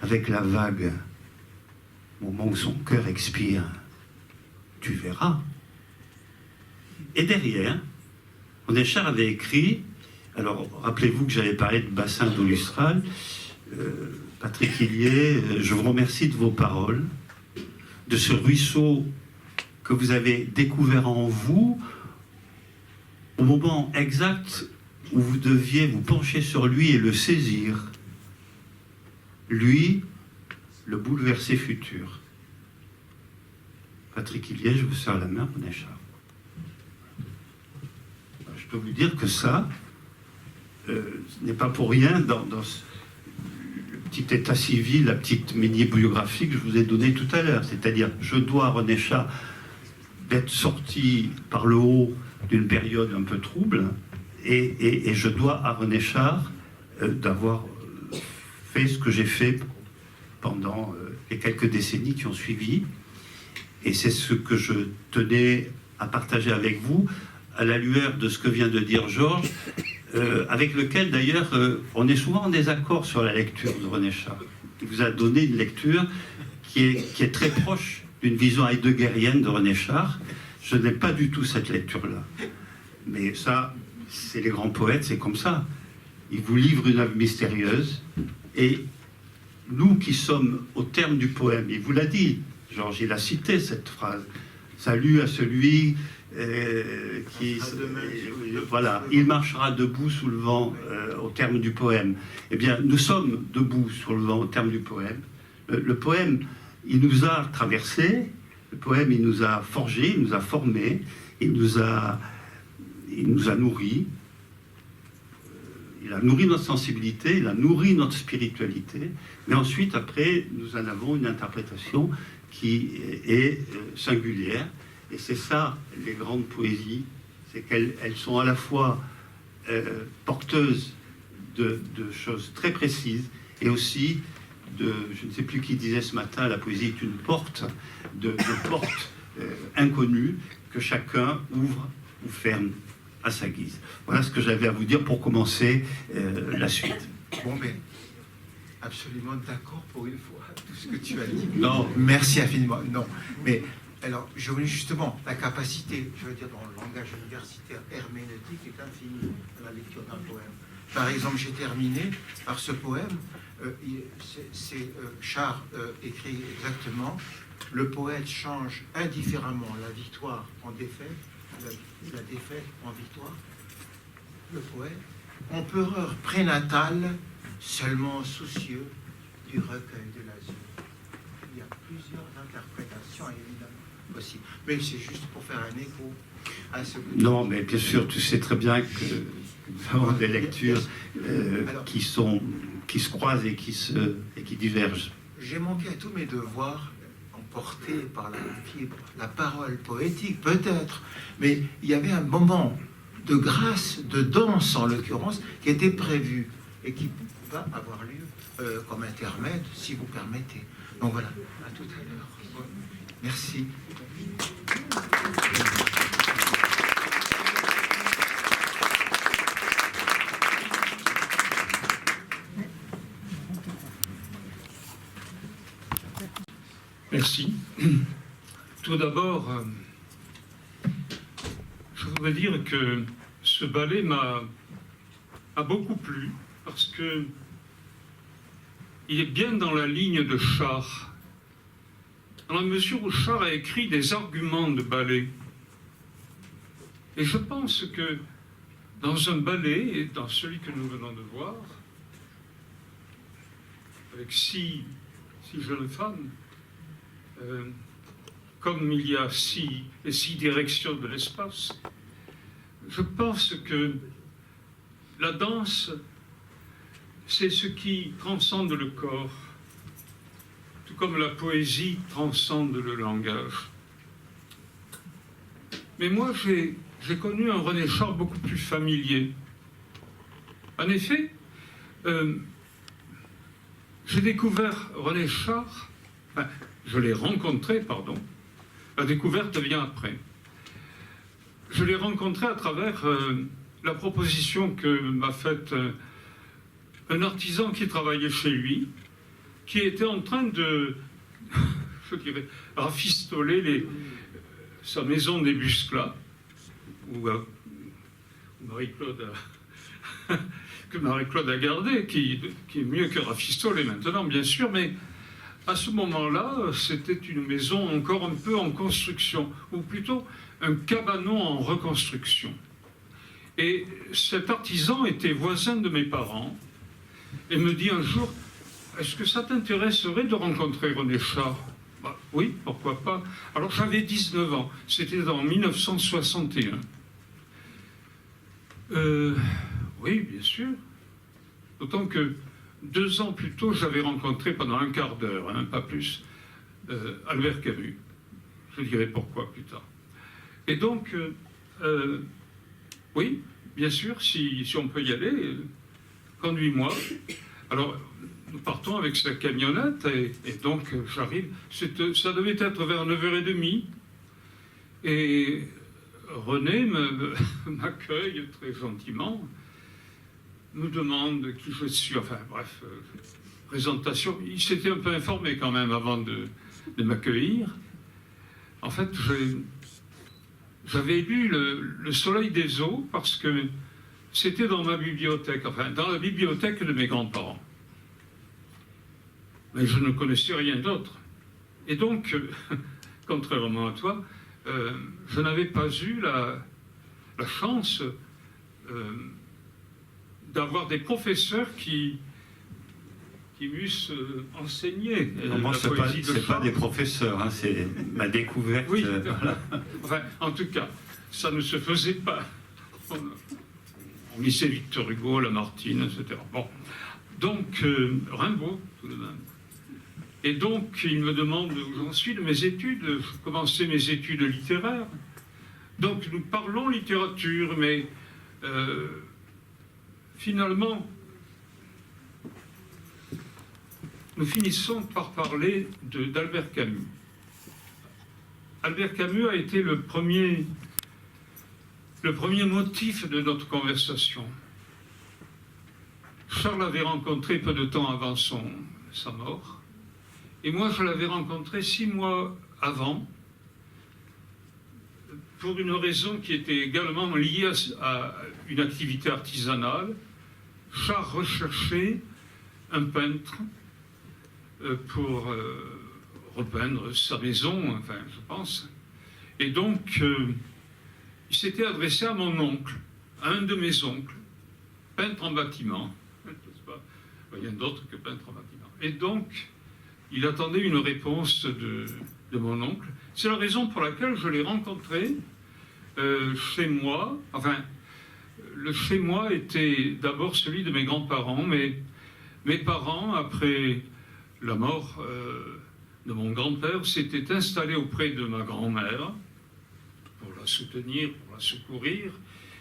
avec la vague au moment où son cœur expire. Tu verras. Et derrière, René Char avait écrit, alors rappelez-vous que j'avais parlé de bassin d'eau lustrale, Patrick Hillier, je vous remercie de vos paroles, de ce ruisseau que vous avez découvert en vous au moment exact où vous deviez vous pencher sur lui et le saisir. Lui, le bouleversé futur. Patrick Hillier, je vous serre la main, René Char. Je peux vous dire que ça, ce n'est pas pour rien dans le petit état civil, la petite mini-biographie que je vous ai donnée tout à l'heure. C'est-à-dire, je dois à René Char d'être sorti par le haut d'une période un peu trouble, et je dois à René Char d'avoir fait ce que j'ai fait pendant les quelques décennies qui ont suivi. Et c'est ce que je tenais à partager avec vous, à la lueur de ce que vient de dire Georges, avec lequel d'ailleurs on est souvent en désaccord sur la lecture de René Char. Il vous a donné une lecture qui est très proche d'une vision heideggerienne de René Char. Je n'ai pas du tout cette lecture-là. Mais ça, c'est les grands poètes, c'est comme ça. Ils vous livrent une œuvre mystérieuse, et nous qui sommes au terme du poème, il vous l'a dit, Georges, il a cité cette phrase. Salut à celui qui... voilà, il marchera debout sous le vent au terme du poème. Eh bien, nous sommes debout sous le vent au terme du poème. Le poème, il nous a traversés, le poème, il nous a forgés, il nous a formés, il nous a nourris. Il a nourri notre sensibilité, il a nourri notre spiritualité, mais ensuite, après, nous en avons une interprétation qui est singulière. Et c'est ça, les grandes poésies, c'est qu'elles sont à la fois porteuses de choses très précises, et aussi je ne sais plus qui disait ce matin, la poésie est une porte, de portes inconnues que chacun ouvre ou ferme à sa guise. Voilà ce que j'avais à vous dire pour commencer la suite. Bon, mais absolument d'accord pour une fois, tout ce que tu as dit. Non. Merci infiniment. Non, mais alors, je voulais justement, la capacité, je veux dire, dans le langage universitaire herméneutique est infinie à la lecture d'un poème. Par exemple, j'ai terminé par ce poème. Char écrit exactement: le poète change indifféremment la victoire en défaite, la défaite en victoire. Le poète, empereur prénatal, seulement soucieux du recueil de l'azur. Il y a plusieurs interprétations évidemment possibles, mais c'est juste pour faire un écho à ce que... Non, mais bien sûr, tu sais très bien que nous avons des lectures qui se croisent et qui divergent. j'ai manqué à tous mes devoirs, emporté par la fibre, la parole poétique peut-être, mais il y avait un moment de grâce, de danse en l'occurrence, qui était prévu et qui va avoir lieu comme intermède, si vous permettez. Donc voilà, à tout à l'heure. Merci. Merci. Tout d'abord, je voudrais dire que ce ballet m'a beaucoup plu parce que il est bien dans la ligne de Char, dans la mesure où Char a écrit des arguments de ballet. Et je pense que dans un ballet, et dans celui que nous venons de voir, avec six jeunes femmes, comme il y a six directions de l'espace, je pense que la danse, c'est ce qui transcende le corps, tout comme la poésie transcende le langage. Mais moi, j'ai connu un René Char beaucoup plus familier. En effet, j'ai découvert René Char, enfin, je l'ai rencontré, pardon, la découverte vient après. Je l'ai rencontré à travers la proposition que m'a faite un artisan qui travaillait chez lui, qui était en train de, je dirais, rafistoler sa maison des Busclas, où Marie-Claude a gardé, qui est mieux que rafistoler maintenant, bien sûr, mais à ce moment-là, c'était une maison encore un peu en construction, ou plutôt un cabanon en reconstruction. Et cet artisan était voisin de mes parents, et me dit un jour, est-ce que ça t'intéresserait de rencontrer René Char? Bah, oui, pourquoi pas. Alors j'avais 19 ans, c'était en 1961. Oui, bien sûr. D'autant que 2 ans plus tôt, j'avais rencontré pendant un quart d'heure, hein, pas plus, Albert Camus. Je dirai pourquoi plus tard. Et donc, oui, bien sûr, si on peut y aller, conduis-moi. Alors, nous partons avec sa camionnette, et donc j'arrive. Ça devait être vers 9h30. Et René m'accueille très gentiment, me demande qui je suis, enfin bref, présentation. Il s'était un peu informé quand même avant de m'accueillir. En fait, j'avais lu Le Soleil des eaux parce que c'était dans ma bibliothèque, enfin dans la bibliothèque de mes grands-parents. Mais je ne connaissais rien d'autre. Et donc, contrairement à toi, je n'avais pas eu la chance d'avoir des professeurs qui m'eussent enseigné la poésie de Char. C'est pas des professeurs, hein, c'est ma découverte. Oui, voilà. Enfin, en tout cas, ça ne se faisait pas. On lisait Victor Hugo, Lamartine, etc. Bon, donc Rimbaud, tout de même. Et donc, il me demande où j'en suis de mes études. Je commençais mes études littéraires. Donc, nous parlons littérature, mais finalement, nous finissons par parler d'Albert Camus. Albert Camus a été le premier motif de notre conversation. Charles l'avait rencontré peu de temps avant sa mort. Et moi, je l'avais rencontré 6 mois avant, pour une raison qui était également liée à une activité artisanale. Charles recherchait un peintre pour repeindre sa maison, enfin, je pense. Et donc, il s'était adressé à mon oncle, à un de mes oncles, peintre en bâtiment. Rien d'autre que peintre en bâtiment. Et donc, il attendait une réponse de mon oncle. C'est la raison pour laquelle je l'ai rencontré chez moi. Enfin, le chez moi était d'abord celui de mes grands-parents, mais mes parents, après la mort de mon grand-père, s'était installé auprès de ma grand-mère pour la soutenir, pour la secourir.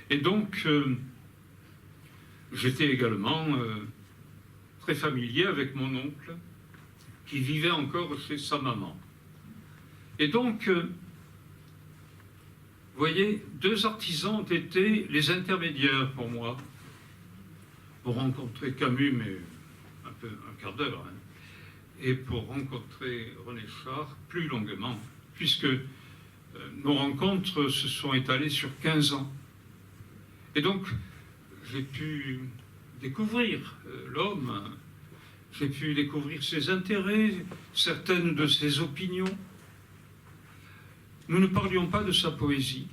Et donc, j'étais également très familier avec mon oncle, qui vivait encore chez sa maman. Et donc, vous voyez, 2 artisans ont été les intermédiaires pour moi, pour rencontrer Camus, mais un quart d'heure, hein, et pour rencontrer René Char plus longuement, puisque nos rencontres se sont étalées sur 15 ans. Et donc, j'ai pu découvrir l'homme, j'ai pu découvrir ses intérêts, certaines de ses opinions. Nous ne parlions pas de sa poésie.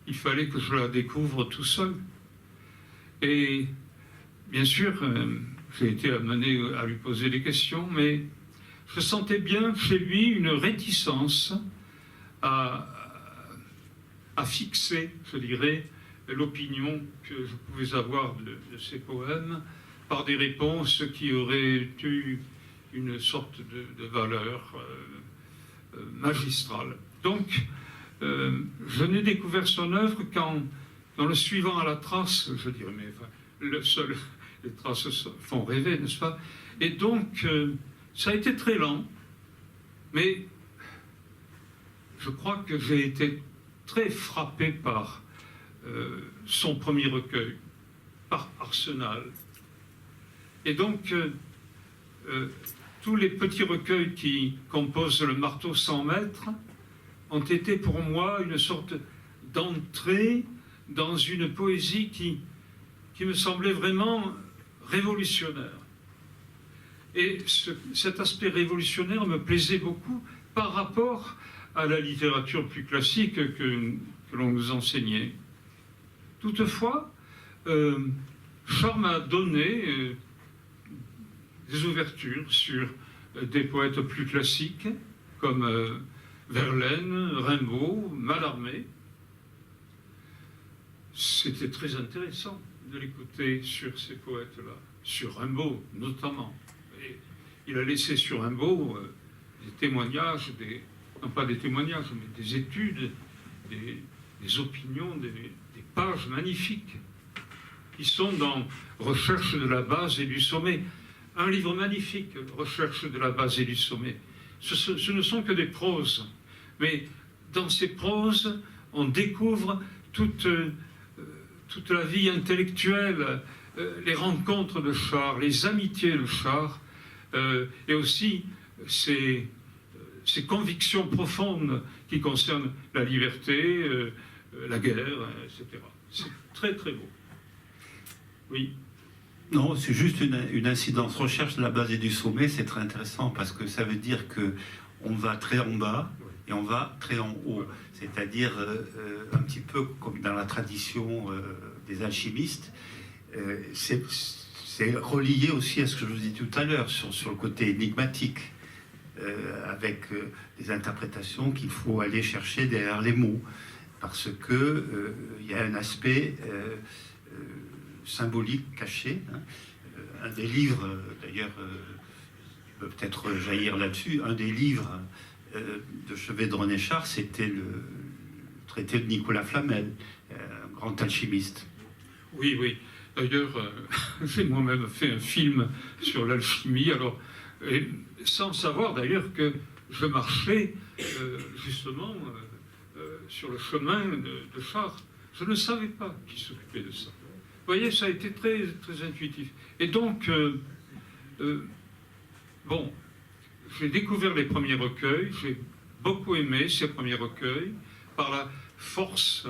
Il fallait que je la découvre tout seul. Et bien sûr, j'ai été amené à lui poser des questions, mais je sentais bien chez lui une réticence à fixer, je dirais, l'opinion que je pouvais avoir de ses poèmes par des réponses qui auraient eu une sorte de valeur magistrale. Donc, je n'ai découvert son œuvre qu'en le suivant à la trace, je dirais, mais enfin, les traces font rêver, n'est-ce pas? Et donc, ça a été très lent, mais je crois que j'ai été très frappé par son premier recueil, par Arsenal. Et donc, tous les petits recueils qui composent le marteau sans maître ont été pour moi une sorte d'entrée dans une poésie qui me semblait vraiment révolutionnaire. Et cet aspect révolutionnaire me plaisait beaucoup par rapport à la littérature plus classique que l'on nous enseignait. Toutefois, Char m'a donné des ouvertures sur des poètes plus classiques, comme Verlaine, Rimbaud, Mallarmé. C'était très intéressant de l'écouter sur ces poètes-là, sur Rimbaud notamment. Et il a laissé sur Rimbaud des témoignages, non pas des témoignages, mais des études, des opinions, des pages magnifiques qui sont dans Recherche de la base et du sommet. Un livre magnifique, Recherche de la base et du sommet. Ce ne sont que des proses, mais dans ces proses, on découvre toute la vie intellectuelle, les rencontres de Char, les amitiés de Char, et aussi ses convictions profondes qui concernent la liberté, la guerre, etc. C'est très très beau. Oui. Non, c'est juste une incidence. Recherche de la base et du sommet, c'est très intéressant parce que ça veut dire que on va très en bas et on va très en haut. C'est-à-dire un petit peu comme dans la tradition des alchimistes. C'est relié aussi à ce que je vous dis tout à l'heure sur le côté énigmatique, avec des interprétations qu'il faut aller chercher derrière les mots, parce que il y a un aspect symbolique caché. Hein. Un des livres, d'ailleurs, peut peut-être jaillir là-dessus, un des livres de chevet de René Char, c'était le traité de Nicolas Flamel, un grand alchimiste. Oui, oui. D'ailleurs, j'ai moi-même fait un film sur l'alchimie, alors, sans savoir d'ailleurs que je marchais justement sur le chemin de Char. Je ne savais pas qui s'occupait de ça. Vous voyez, ça a été très, très intuitif. Et donc, bon, j'ai découvert les premiers recueils, j'ai beaucoup aimé ces premiers recueils, par la force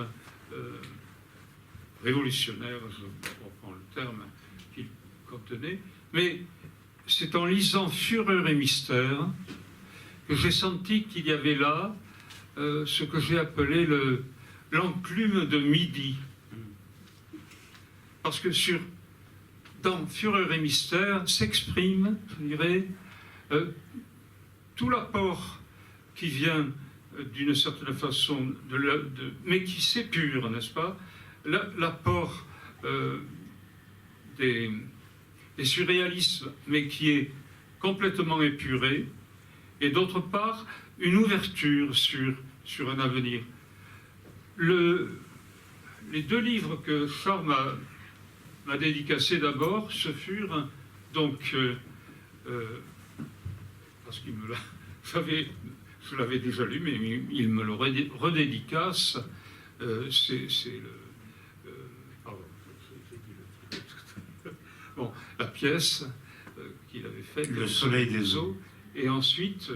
révolutionnaire, je reprends le terme qu'il contenait, mais c'est en lisant Fureur et mystère que j'ai senti qu'il y avait là ce que j'ai appelé l'enclume de midi. Parce que dans Fureur et mystère s'exprime, je dirais, tout l'apport qui vient d'une certaine façon, mais qui s'épure, n'est-ce pas? L'apport des surréalistes, mais qui est complètement épuré, et d'autre part, une ouverture sur un avenir. Les deux livres que Charles m'a dédicacés d'abord, ce furent donc, parce qu'il me je l'avais déjà lu, mais il me le redédicace, c'est pardon, j'ai dit le titre. Bon, la pièce qu'il avait faite, Le soleil des eaux. et ensuite,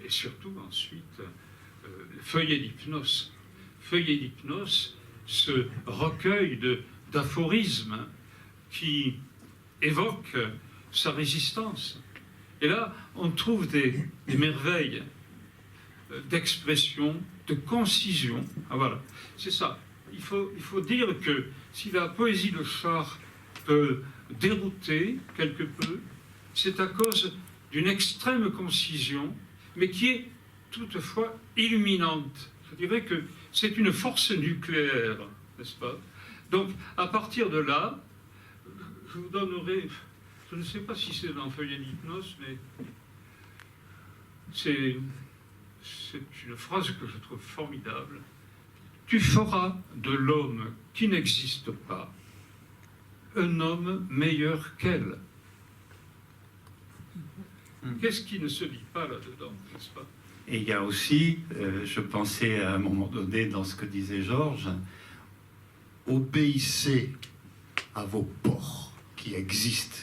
surtout ensuite, Feuillet d'hypnose. Feuillet d'hypnose, ce recueil d'aphorismes qui évoque sa résistance. Et là, on trouve des merveilles d'expression, de concision. Ah, voilà, c'est ça. Il faut dire que si la poésie de Char peut dérouter quelque peu, c'est à cause d'une extrême concision, mais qui est toutefois illuminante. Je dirais que c'est une force nucléaire, n'est-ce pas? Donc, à partir de là, je vous donnerai, je ne sais pas si c'est dans Feuillet d'hypnose, mais c'est une phrase que je trouve formidable. Tu feras de l'homme qui n'existe pas un homme meilleur qu'elle. Qu'est-ce qui ne se dit pas là-dedans, n'est-ce pas? Et il y a aussi, je pensais à un moment donné dans ce que disait Georges, obéissez à vos porcs qui existent.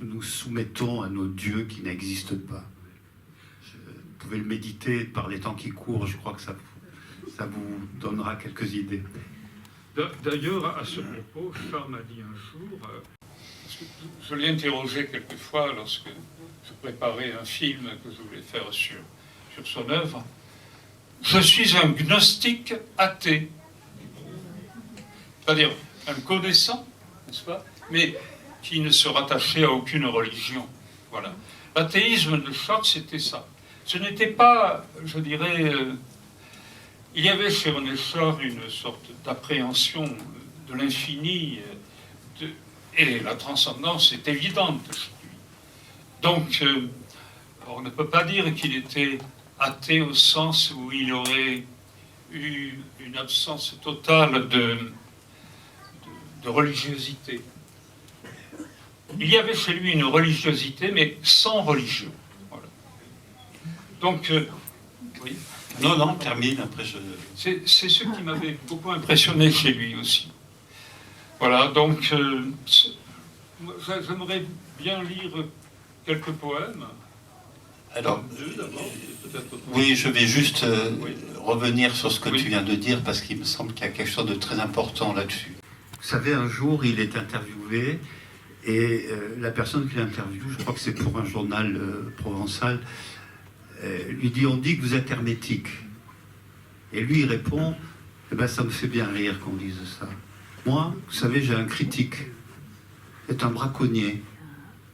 Nous soumettons à nos dieux qui n'existent pas. Vous pouvez le méditer par les temps qui courent, je crois que ça vous donnera quelques idées. D'ailleurs, à ce propos, Charles m'a dit un jour, parce que je l'ai interrogé quelquefois lorsque je préparais un film que je voulais faire sur son œuvre, je suis un gnostique athée. C'est-à-dire un connaissant, n'est-ce pas, mais qui ne se rattachait à aucune religion. Voilà. L'athéisme de Chartres, c'était ça. Ce n'était pas, je dirais, il y avait chez René Char une sorte d'appréhension de l'infini, et la transcendance est évidente chez lui. Donc, on ne peut pas dire qu'il était athée au sens où il aurait eu une absence totale de religiosité. Il y avait chez lui une religiosité, mais sans religieux. Voilà. Donc, oui. Non, termine, après je... C'est ce qui m'avait beaucoup impressionné chez lui aussi. Voilà, donc, j'aimerais bien lire quelques poèmes. Alors, Deux d'abord, peut-être. oui, je vais juste Oui. revenir sur ce que Oui. tu viens de dire, parce qu'il me semble qu'il y a quelque chose de très important là-dessus. Vous savez, un jour, il est interviewé, et la personne qui l'interviewe, je crois que c'est pour un journal provençal, lui dit, on dit que vous êtes hermétique. Et lui, il répond, eh ben, ça me fait bien rire qu'on dise ça. Moi, vous savez, j'ai un critique. C'est un braconnier.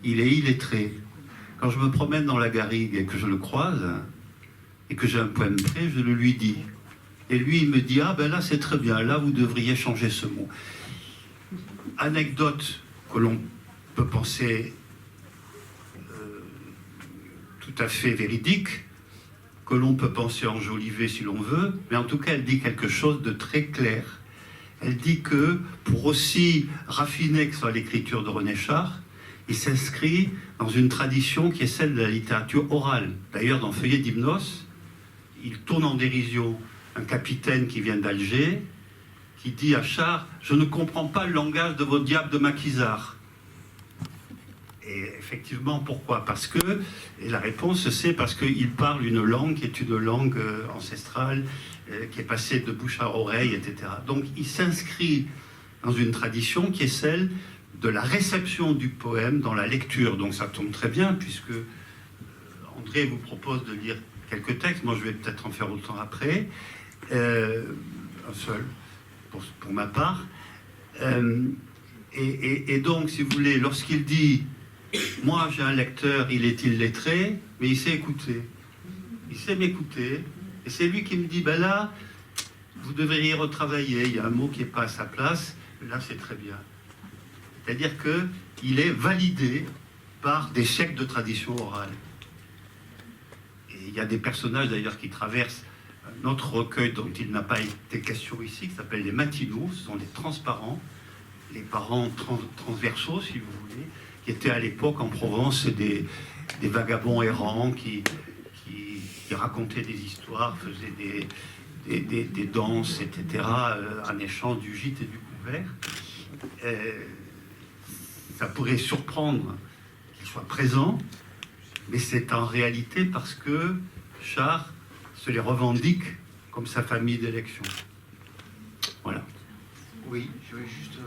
Il est illettré. Quand je me promène dans la garrigue et que je le croise, et que j'ai un poème prêt, je le lui dis. Et lui, il me dit, ah ben là, c'est très bien, là, vous devriez changer ce mot. Anecdote que l'on peut penser tout à fait véridique, que l'on peut penser enjoliver si l'on veut, mais en tout cas, elle dit quelque chose de très clair. Elle dit que, pour aussi raffiner que soit l'écriture de René Char, il s'inscrit dans une tradition qui est celle de la littérature orale. D'ailleurs, dans Feuillet d'hypnose, il tourne en dérision un capitaine qui vient d'Alger, qui dit à Char, « Je ne comprends pas le langage de vos diables de maquisards. » Et effectivement, pourquoi? Parce que, et la réponse c'est parce qu'il parle une langue qui est une langue ancestrale, qui est passée de bouche à oreille, etc. Donc il s'inscrit dans une tradition qui est celle de la réception du poème dans la lecture. Donc ça tombe très bien, puisque André vous propose de lire quelques textes. Moi, je vais peut-être en faire autant après. Un seul, pour ma part. Et donc, si vous voulez, lorsqu'il dit « Moi, j'ai un lecteur, il est illettré, mais il sait écouter. Il sait m'écouter. » Et c'est lui qui me dit « Ben là, vous devriez retravailler. Il y a un mot qui n'est pas à sa place. Là, c'est très bien. » C'est-à-dire qu'il est validé par des siècles de tradition orale. Et il y a des personnages d'ailleurs qui traversent un autre recueil dont il n'a pas été question ici, qui s'appelle les matinaux. Ce sont les transparents, les parents transversaux, si vous voulez, qui étaient à l'époque en Provence des vagabonds errants qui racontaient des histoires, faisaient des danses, etc., en échange du gîte et du couvert. Ça pourrait surprendre qu'il soit présent, mais c'est en réalité parce que Char se les revendique comme sa famille d'élection. Voilà. Oui, je vais juste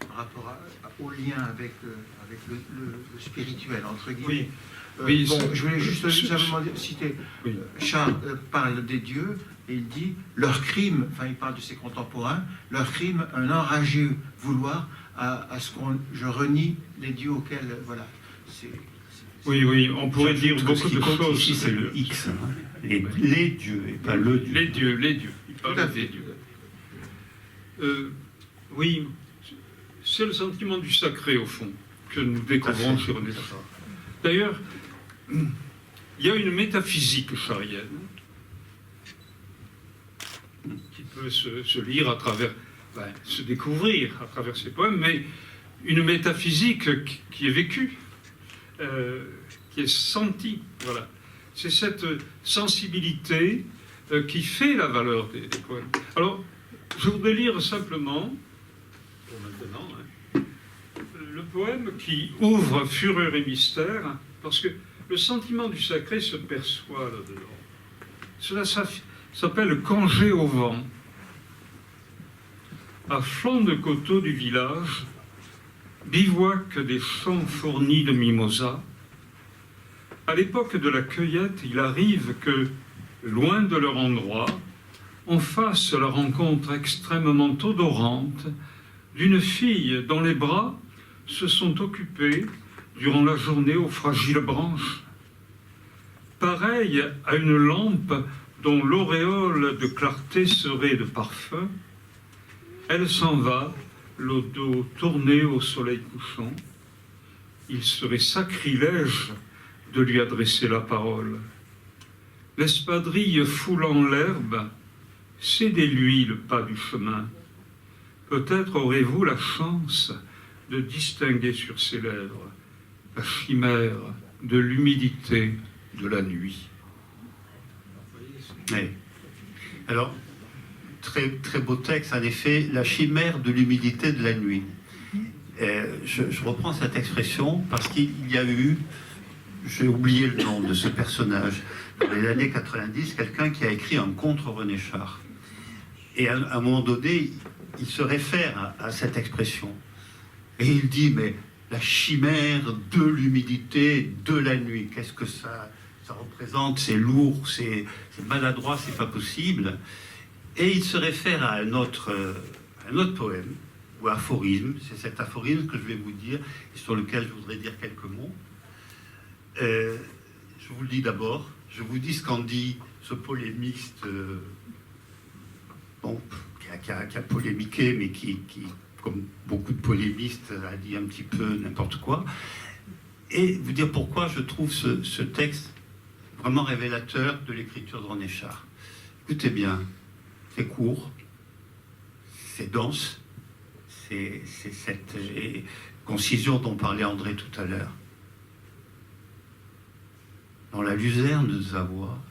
par rapport au lien avec le spirituel, entre guillemets. Oui, bon, je voulais juste simplement citer. Oui. Charles parle des dieux et il dit leur crime, enfin il parle de ses contemporains, leur crime, un enragé vouloir à ce qu'on je renie les dieux auxquels voilà. Oui, on pourrait dire Ce beaucoup qui de compte choses. ici, c'est le X, hein. Les dieux, et pas le dieu. Les dieux. Il parle des dieux. Oui, c'est le sentiment du sacré, au fond, que nous découvrons chez René Char. D'ailleurs, il y a une métaphysique charienne qui peut se lire à travers, se découvrir à travers ses poèmes, mais une métaphysique qui est vécue, qui est sentie. Voilà. C'est cette sensibilité qui fait la valeur des poèmes. Alors, je voudrais lire simplement, pour maintenant, le poème qui ouvre Fureur et mystère, parce que le sentiment du sacré se perçoit là-dedans. Cela s'appelle Congé au vent. À flanc de coteau du village, bivouac des champs fournis de mimosas. À l'époque de la cueillette, il arrive que, loin de leur endroit, on fasse la rencontre extrêmement odorante d'une fille dont les bras se sont occupés durant la journée aux fragiles branches. Pareille à une lampe dont l'auréole de clarté serait de parfum, elle s'en va, le dos tourné au soleil couchant. Il serait sacrilège de lui adresser la parole. L'espadrille foulant l'herbe, cédez-lui le pas du chemin. Peut-être aurez-vous la chance de distinguer sur ses lèvres la chimère de l'humidité de la nuit. Oui. Alors, très, très beau texte, en effet, la chimère de l'humidité de la nuit. Je reprends cette expression parce qu'il y a eu, j'ai oublié le nom de ce personnage, dans les années 90, quelqu'un qui a écrit un contre René Char. Et à un moment donné, il se réfère à cette expression. Et il dit, mais la chimère de l'humidité de la nuit, qu'est-ce que ça représente? C'est lourd, c'est maladroit, c'est pas possible. Et il se réfère à un autre poème, ou aphorisme. C'est cet aphorisme que je vais vous dire, et sur lequel je voudrais dire quelques mots. Je vous le dis d'abord. Je vous dis ce qu'en dit ce polémiste, qui a polémiqué, mais qui, comme beaucoup de polémistes, a dit un petit peu n'importe quoi. Et vous dire pourquoi je trouve ce texte vraiment révélateur de l'écriture de René Char. Écoutez bien, c'est court, c'est dense, c'est cette concision dont parlait André tout à l'heure. Dans la luzerne de sa voix,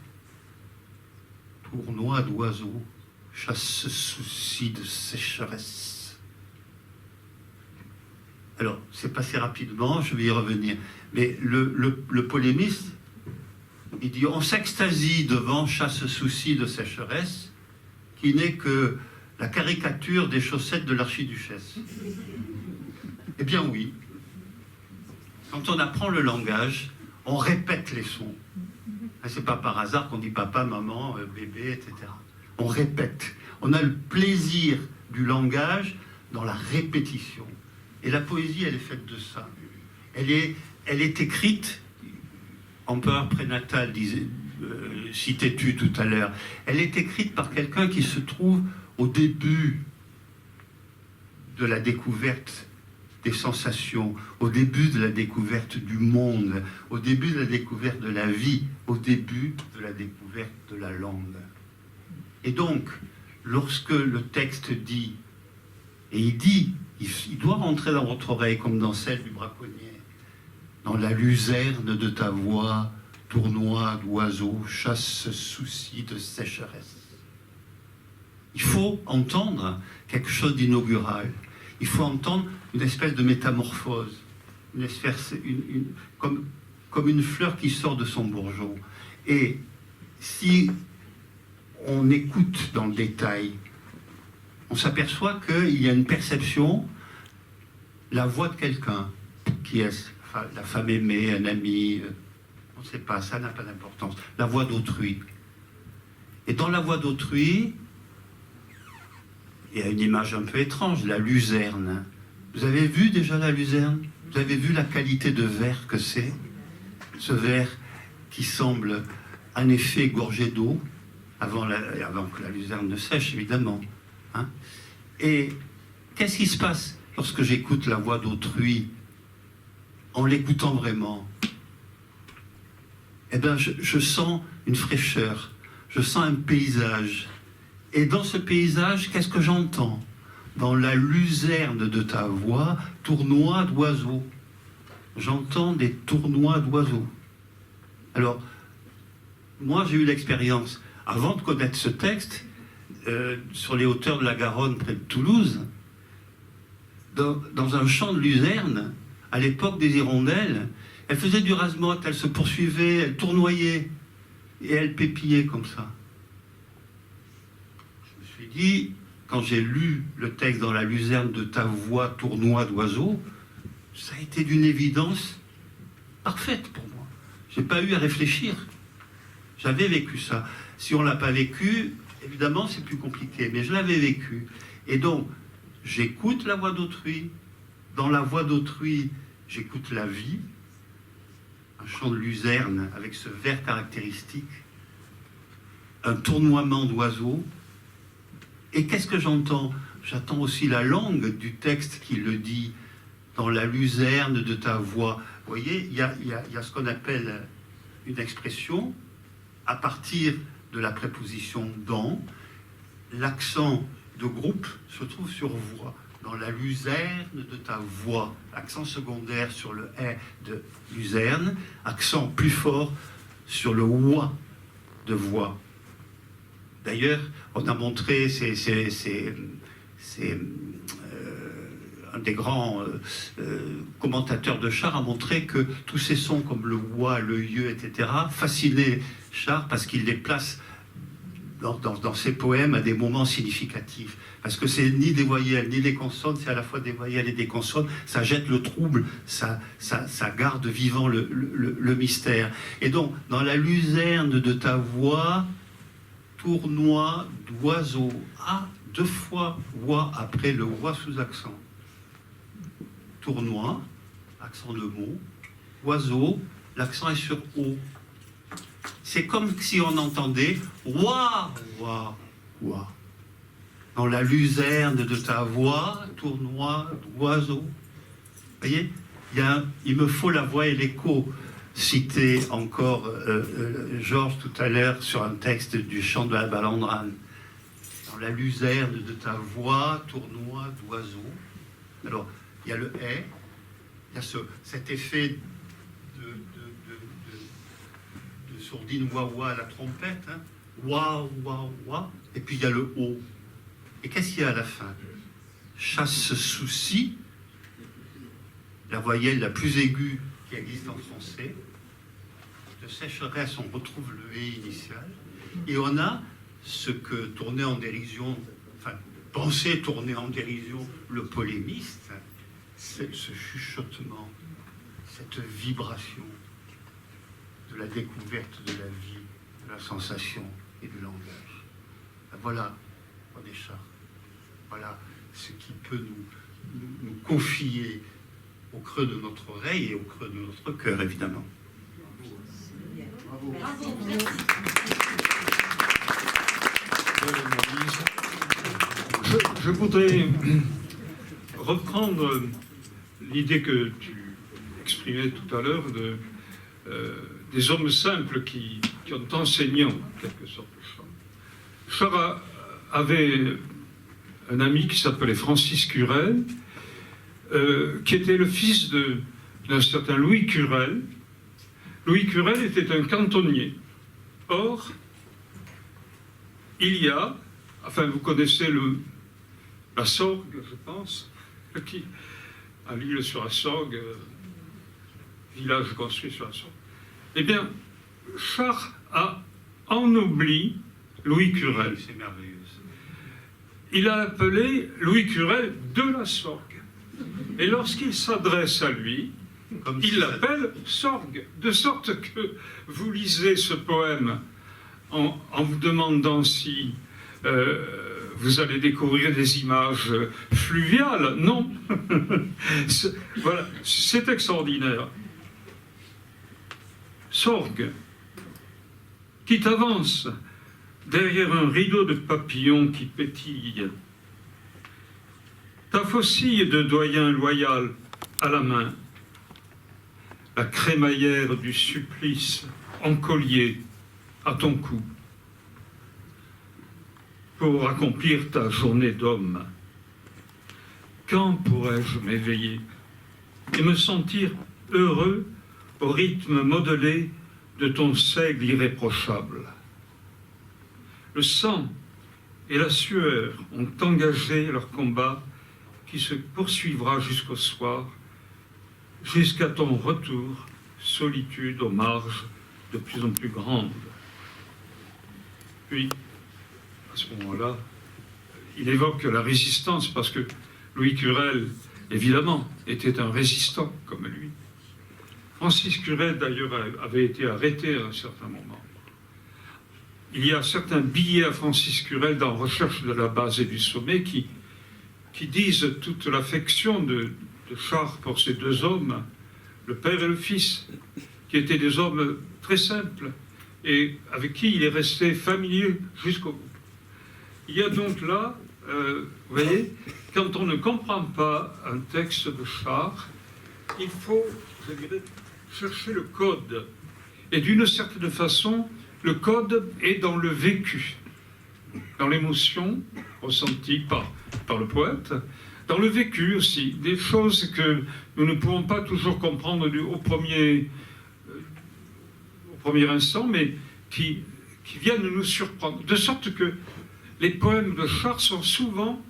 tournoi d'oiseaux, chasse souci de sécheresse. Alors, c'est passé rapidement, je vais y revenir. Mais le polémiste, il dit, on s'extasie devant chasse souci de sécheresse, qui n'est que la caricature des chaussettes de l'archiduchesse. Eh bien oui, quand on apprend le langage, on répète les sons. C'est pas par hasard qu'on dit papa, maman, bébé, etc. On répète. On a le plaisir du langage dans la répétition. Et la poésie, elle est faite de ça. Elle est écrite, empereur prénatal, citais-tu tout à l'heure, elle est écrite par quelqu'un qui se trouve au début de la découverte des sensations, au début de la découverte du monde, au début de la découverte de la vie, au début de la découverte de la langue. Et donc, lorsque le texte dit, et il dit, il doit rentrer dans votre oreille comme dans celle du braconnier, dans la luzerne de ta voix, tournoie d'oiseaux, chasse souci de sécheresse. Il faut entendre quelque chose d'inaugural. Il faut entendre une espèce de métamorphose, une espèce, comme une fleur qui sort de son bourgeon. Et si on écoute dans le détail, on s'aperçoit qu'il y a une perception, la voix de quelqu'un, qui est la femme aimée, un ami, on ne sait pas, ça n'a pas d'importance, la voix d'autrui. Et dans la voix d'autrui, il y a une image un peu étrange, la luzerne. Vous avez vu déjà la luzerne? Vous avez vu la qualité de verre que c'est? Ce verre qui semble en effet gorgé d'eau, avant que la luzerne ne sèche, évidemment. Hein? Et qu'est-ce qui se passe lorsque j'écoute la voix d'autrui, en l'écoutant vraiment? Eh bien, je sens une fraîcheur, je sens un paysage. Et dans ce paysage, qu'est-ce que j'entends? Dans la luzerne de ta voix, tournois d'oiseaux. J'entends des tournois d'oiseaux. Alors, moi, j'ai eu l'expérience, avant de connaître ce texte, sur les hauteurs de la Garonne, près de Toulouse, dans un champ de luzerne, à l'époque des hirondelles, elles faisaient du rase-motte, elles se poursuivaient, elles tournoyaient, et elles pépillaient comme ça. Je me suis dit, quand j'ai lu le texte dans la luzerne de ta voix, tournois d'oiseaux, ça a été d'une évidence parfaite pour moi. Je n'ai pas eu à réfléchir. J'avais vécu ça. Si on ne l'a pas vécu, évidemment, c'est plus compliqué, mais je l'avais vécu. Et donc, j'écoute la voix d'autrui. Dans la voix d'autrui, j'écoute la vie. Un chant de luzerne avec ce vert caractéristique. Un tournoiement d'oiseaux. Et qu'est-ce que j'entends? J'entends aussi la langue du texte qui le dit. Dans la luzerne de ta voix. Vous voyez, il y a ce qu'on appelle une expression à partir de la préposition dans. L'accent de groupe se trouve sur voix. Dans la luzerne de ta voix. Accent secondaire sur le « est » de luzerne. Accent plus fort sur le « oie » de voix. D'ailleurs, on a montré, un des grands commentateurs de Char a montré que tous ces sons comme le « oie », le « yeux », etc., fascinaient Char parce qu'il les place dans ses poèmes à des moments significatifs. Parce que c'est ni des voyelles ni des consonnes, c'est à la fois des voyelles et des consonnes. Ça jette le trouble, ça garde vivant le mystère. Et donc, dans la luzerne de ta voix, tournois d'oiseaux. Ah, 2 fois voix après le voix sous accent. Tournois, accent de mot. Oiseau, l'accent est sur O. C'est comme si on entendait ouah, ouah, ouah. Dans la luzerne de ta voix, tournois d'oiseaux. Vous voyez, il me faut la voix et l'écho. Cité encore Georges tout à l'heure sur un texte du chant de la Balandrane. Dans la luzerne de ta voix, tournois d'oiseaux. Alors, il y a le « est », il y a cet effet de sourdine wah-wah à la trompette, hein. Wah, wah, wah, et puis il y a le « o ». Et qu'est-ce qu'il y a à la fin? Chasse souci, la voyelle la plus aiguë qui existe en français. De sécheresse, on retrouve le « et » initial. Et on a ce que tournait en dérision, enfin, pensait tourner en dérision le polémiste, c'est ce chuchotement, cette vibration de la découverte de la vie, de la sensation et du langage. Voilà, René Char. Voilà ce qui peut nous confier au creux de notre oreille et au creux de notre cœur, évidemment. Bravo. Je voudrais reprendre l'idée que tu exprimais tout à l'heure des hommes simples qui ont enseigné en quelque sorte Char. Char avait un ami qui s'appelait Francis Curel, qui était le fils d'un certain Louis Curel. Louis Curel était un cantonnier. Or, il y a, enfin vous connaissez la Sorgue, je pense, qui, à l'Île-sur-la-Sorgue, village construit sur la Sorgue. Eh bien, Char a ennobli Louis Curel. C'est merveilleux. Il a appelé Louis Curel de la Sorgue. Et lorsqu'il s'adresse à lui, il l'appelle Sorgue. De sorte que vous lisez ce poème en vous demandant si vous allez découvrir des images fluviales. Non. Voilà, c'est extraordinaire. Sorgue, qui t'avance derrière un rideau de papillons qui pétille, ta faucille de doyen loyal à la main, la crémaillère du supplice en collier à ton cou, pour accomplir ta journée d'homme. Quand pourrais-je m'éveiller et me sentir heureux au rythme modelé de ton seigle irréprochable? Le sang et la sueur ont engagé leur combat qui se poursuivra jusqu'au soir, jusqu'à ton retour, solitude aux marges de plus en plus grandes. Puis, à ce moment-là, il évoque la résistance, parce que Louis Curel, évidemment, était un résistant comme lui. Francis Curel, d'ailleurs, avait été arrêté à un certain moment. Il y a certains billets à Francis Curel dans Recherche de la base et du sommet qui disent toute l'affection de Char pour ces deux hommes, le père et le fils, qui étaient des hommes très simples et avec qui il est resté familier jusqu'au bout. Il y a donc là, vous voyez, quand on ne comprend pas un texte de Char, il faut, je dirais, chercher le code. Et d'une certaine façon, le code est dans le vécu, dans l'émotion ressentie par le poète, dans le vécu aussi, des choses que nous ne pouvons pas toujours comprendre au premier instant, mais qui viennent nous surprendre. De sorte que les poèmes de Char sont souvent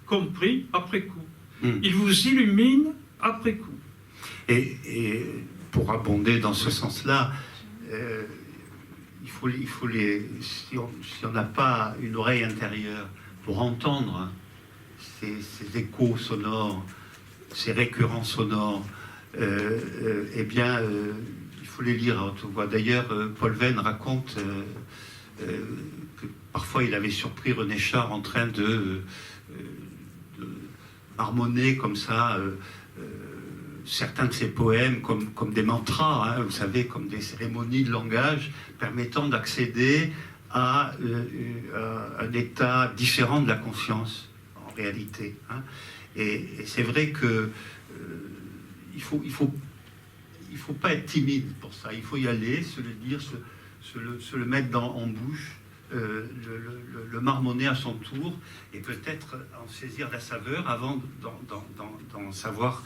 compris après coup. Ils vous illuminent après coup. Et pour abonder dans ce sens-là, il faut si on n'a pas une oreille intérieure pour entendre ces échos sonores, ces récurrents sonores, eh bien, il faut les lire à haute voix. D'ailleurs, Paul Venn raconte que parfois il avait surpris René Char en train de marmonner comme ça certains de ses poèmes comme des mantras, hein, vous savez, comme des cérémonies de langage permettant d'accéder à un état différent de la conscience, en réalité. Hein. Et c'est vrai que il faut pas être timide pour ça. Il faut y aller, se le dire, se le mettre en bouche, le marmonner à son tour, et peut-être en saisir la saveur avant d'en savoir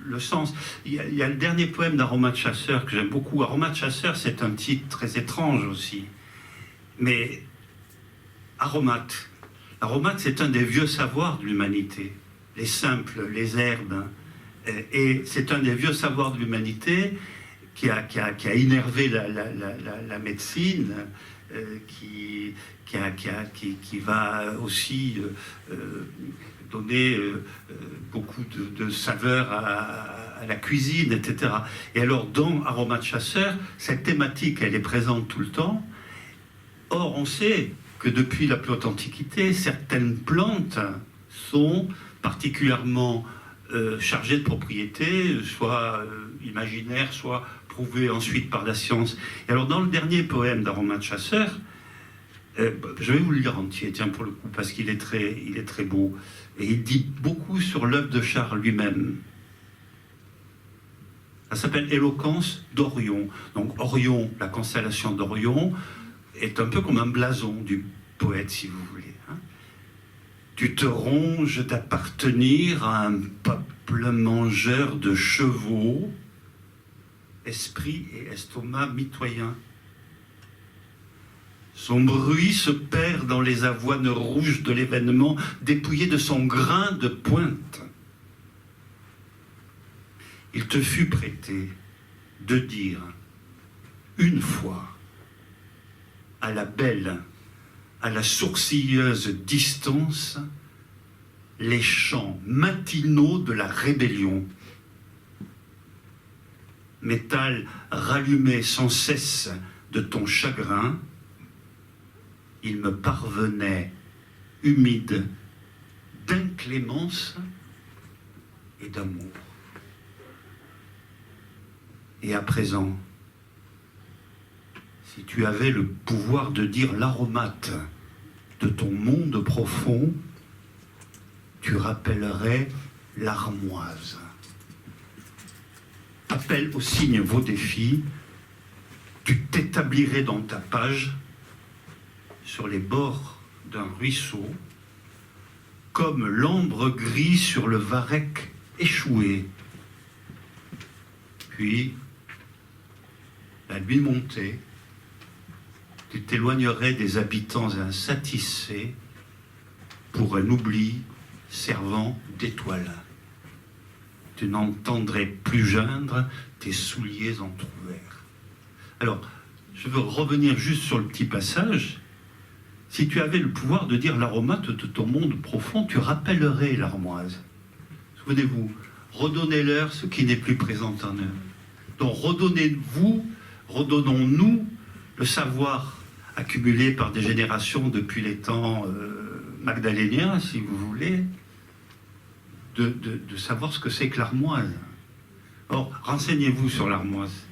le sens. Il y a le dernier poème d'Aromat de Chasseur que j'aime beaucoup. Aromat de Chasseur, c'est un titre très étrange aussi. Mais Aromat, c'est un des vieux savoirs de l'humanité. Les simples, les herbes. Et c'est un des vieux savoirs de l'humanité qui a innervé la médecine, qui va aussi donner beaucoup de saveur à la cuisine, etc. Et alors, dans Aromat de Chasseur, cette thématique, elle est présente tout le temps. Or, on sait que depuis la plus haute antiquité, certaines plantes sont particulièrement chargées de propriétés, soit imaginaires, soit prouvées ensuite par la science. Et alors, dans le dernier poème d'Aromat de Chasseur, Je vais vous le lire entier, tiens, pour le coup, parce qu'il est très beau. Et il dit beaucoup sur l'œuvre de Charles lui-même. Ça s'appelle Éloquence d'Orion. Donc Orion, la constellation d'Orion, est un peu comme un blason du poète, si vous voulez. Hein. Tu te ronges d'appartenir à un peuple mangeur de chevaux, esprit et estomac mitoyens. Son bruit se perd dans les avoines rouges de l'événement, dépouillé de son grain de pointe. Il te fut prêté de dire une fois à la belle, à la sourcilleuse distance, les chants matinaux de la rébellion. Métal rallumé sans cesse de ton chagrin, il me parvenait humide d'inclémence et d'amour. Et à présent, si tu avais le pouvoir de dire l'aromate de ton monde profond, tu rappellerais l'armoise. Appelle au signe vos défis, tu t'établirais dans ta page, sur les bords d'un ruisseau, comme l'ambre gris sur le varech échoué. Puis, la nuit montée, tu t'éloignerais des habitants insatisfaits pour un oubli servant d'étoile. Tu n'entendrais plus geindre tes souliers entr'ouverts. Alors, je veux revenir juste sur le petit passage. Si tu avais le pouvoir de dire l'aromate de ton monde profond, tu rappellerais l'armoise. Souvenez-vous, redonnez-leur ce qui n'est plus présent en eux. Donc redonnons-nous le savoir accumulé par des générations depuis les temps magdaléniens, si vous voulez, de savoir ce que c'est que l'armoise. Or, renseignez-vous sur l'armoise.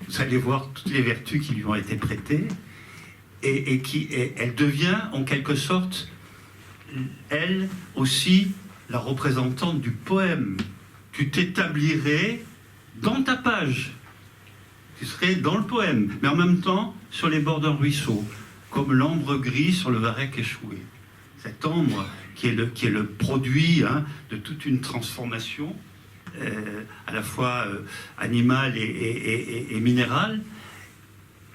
Vous allez voir toutes les vertus qui lui ont été prêtées. Et elle devient en quelque sorte, elle aussi, la représentante du poème. Tu t'établirais dans ta page, tu serais dans le poème, mais en même temps sur les bords d'un ruisseau, comme l'ambre gris sur le varech échoué. Cet ambre qui est le produit de toute une transformation, à la fois animale et minérale.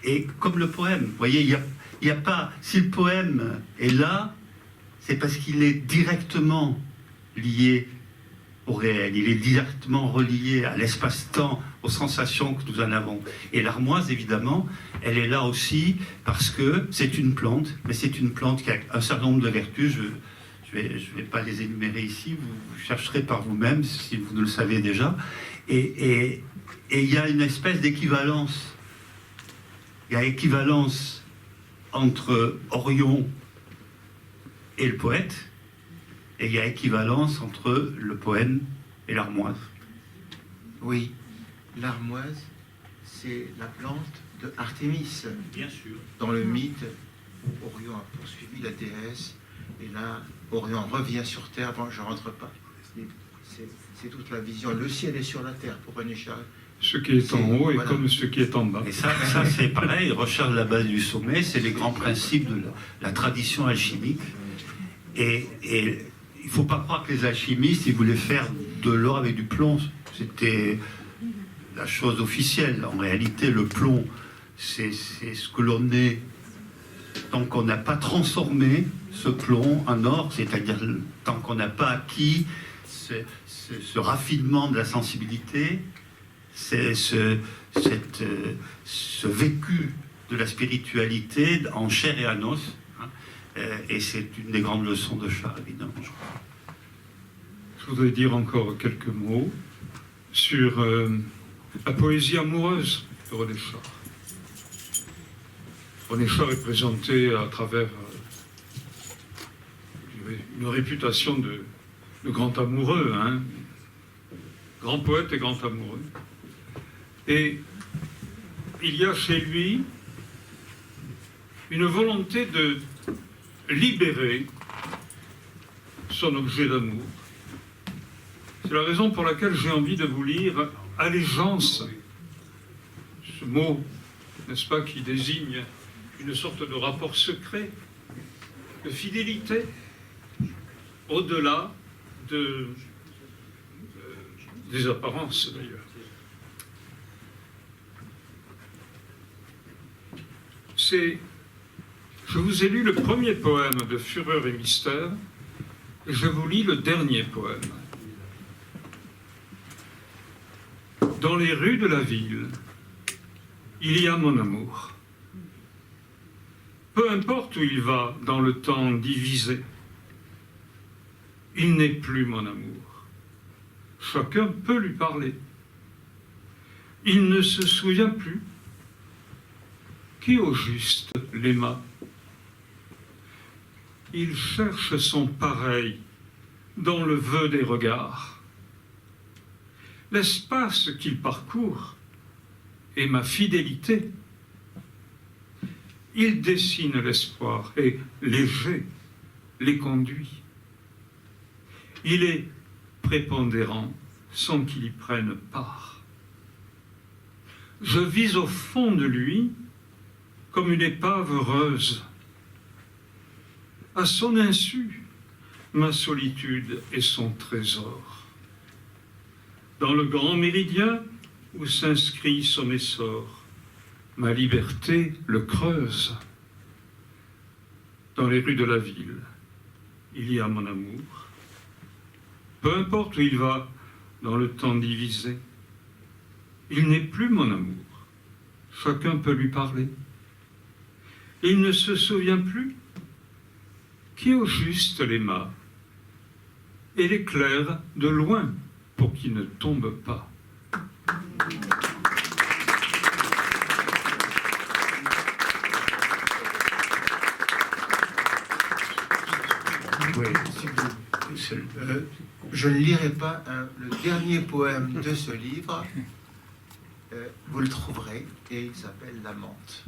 Et comme le poème, vous voyez, il y a pas... Si le poème est là, c'est parce qu'il est directement lié au réel. Il est directement relié à l'espace-temps, aux sensations que nous en avons. Et l'armoise, évidemment, elle est là aussi parce que c'est une plante, mais c'est une plante qui a un certain nombre de vertus. Je vais pas les énumérer ici, vous chercherez par vous-même si vous ne le savez déjà. Et il y a une espèce d'équivalence. Il y a équivalence entre Orion et le poète, et il y a équivalence entre le poème et l'armoise. Oui, l'armoise, c'est la plante de Artémis. Bien sûr. Dans le mythe où Orion a poursuivi la déesse, et là, Orion revient sur Terre. Bon, je ne rentre pas. C'est toute la vision. Le ciel est sur la terre pour René Char. Ce qui est en haut est voilà. comme ce qui est en bas. Et ça c'est pareil, recherche la base du sommet, c'est les grands principes de la tradition alchimique. Et il ne faut pas croire que les alchimistes, ils voulaient faire de l'or avec du plomb. C'était la chose officielle. En réalité, le plomb, c'est ce que l'on est tant qu'on n'a pas transformé ce plomb en or, c'est-à-dire tant qu'on n'a pas acquis ce raffinement de la sensibilité, c'est ce vécu de la spiritualité en chair et en os. Et c'est une des grandes leçons de Charles, évidemment, je crois. Je voudrais dire encore quelques mots sur la poésie amoureuse de René Char. René Char est présenté à travers une réputation de grand amoureux, grand poète et grand amoureux. Et il y a chez lui une volonté libérer son objet d'amour. C'est la raison pour laquelle j'ai envie de vous lire allégeance, ce mot, n'est-ce pas, qui désigne une sorte de rapport secret, de fidélité, au-delà des apparences d'ailleurs. Je vous ai lu le premier poème de Fureur et mystère, et je vous lis le dernier poème. Dans les rues de la ville, il y a mon amour. Peu importe où il va dans le temps divisé, il n'est plus mon amour. Chacun peut lui parler. Il ne se souvient plus. Qui au juste l'aima? Il cherche son pareil dans le vœu des regards. L'espace qu'il parcourt est ma fidélité. Il dessine l'espoir et léger les conduit. Il est prépondérant sans qu'il y prenne part. Je vis au fond de lui comme une épave heureuse. À son insu, ma solitude est son trésor. Dans le grand méridien où s'inscrit son essor, ma liberté le creuse. Dans les rues de la ville, il y a mon amour. Peu importe où il va dans le temps divisé, il n'est plus mon amour. Chacun peut lui parler. Il ne se souvient plus qui au juste l'aima et l'éclaire de loin pour qu'il ne tombe pas. Oui, je ne lirai pas le dernier poème de ce livre. Vous le trouverez et il s'appelle La Menthe.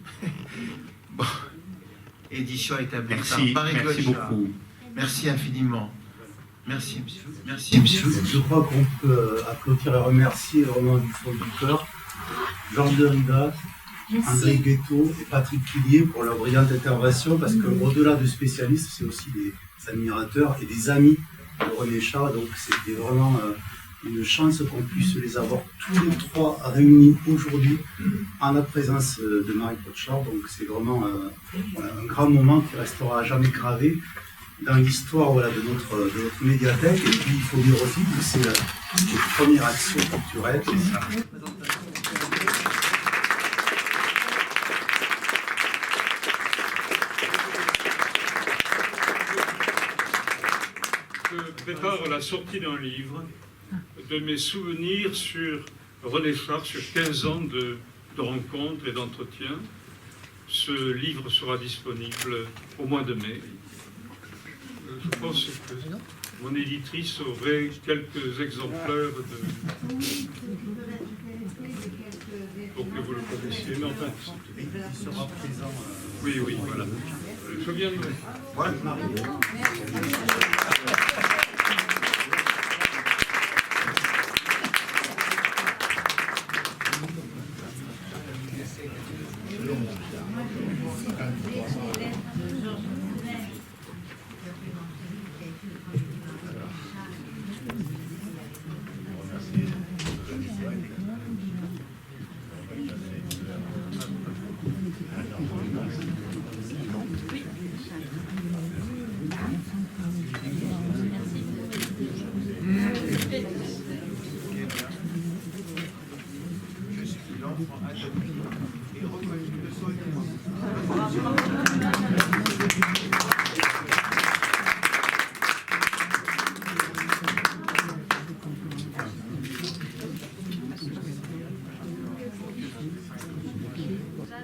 Bon. Édition établie par Paris. Merci beaucoup. Merci infiniment. Merci, monsieur. Merci, monsieur. Je crois qu'on peut applaudir et remercier vraiment du fond du cœur Georges Derrida, André Guetto et Patrick Quillier pour leur brillante intervention, parce qu'au-delà de spécialistes, c'est aussi des admirateurs et des amis de René Char. Donc c'était vraiment une chance qu'on puisse les avoir tous les trois réunis aujourd'hui en la présence de Marie-Claude Char. Donc c'est vraiment un grand moment qui restera à jamais gravé dans l'histoire de notre médiathèque. Et puis il faut dire aussi que c'est une première action culturelle. Je prépare la sortie d'un livre de mes souvenirs sur René Char, sur 15 ans de rencontres et d'entretiens. Ce livre sera disponible au mois de mai. Je pense que mon éditrice aurait quelques exemplaires pour que vous le connaissiez. Mais enfin, Il sera présent. oui, voilà. Je viendrai.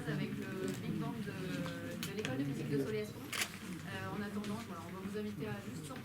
Avec le big band de l'école de musique de Soleil-Espont. En attendant, voilà, on va vous inviter à juste sortir.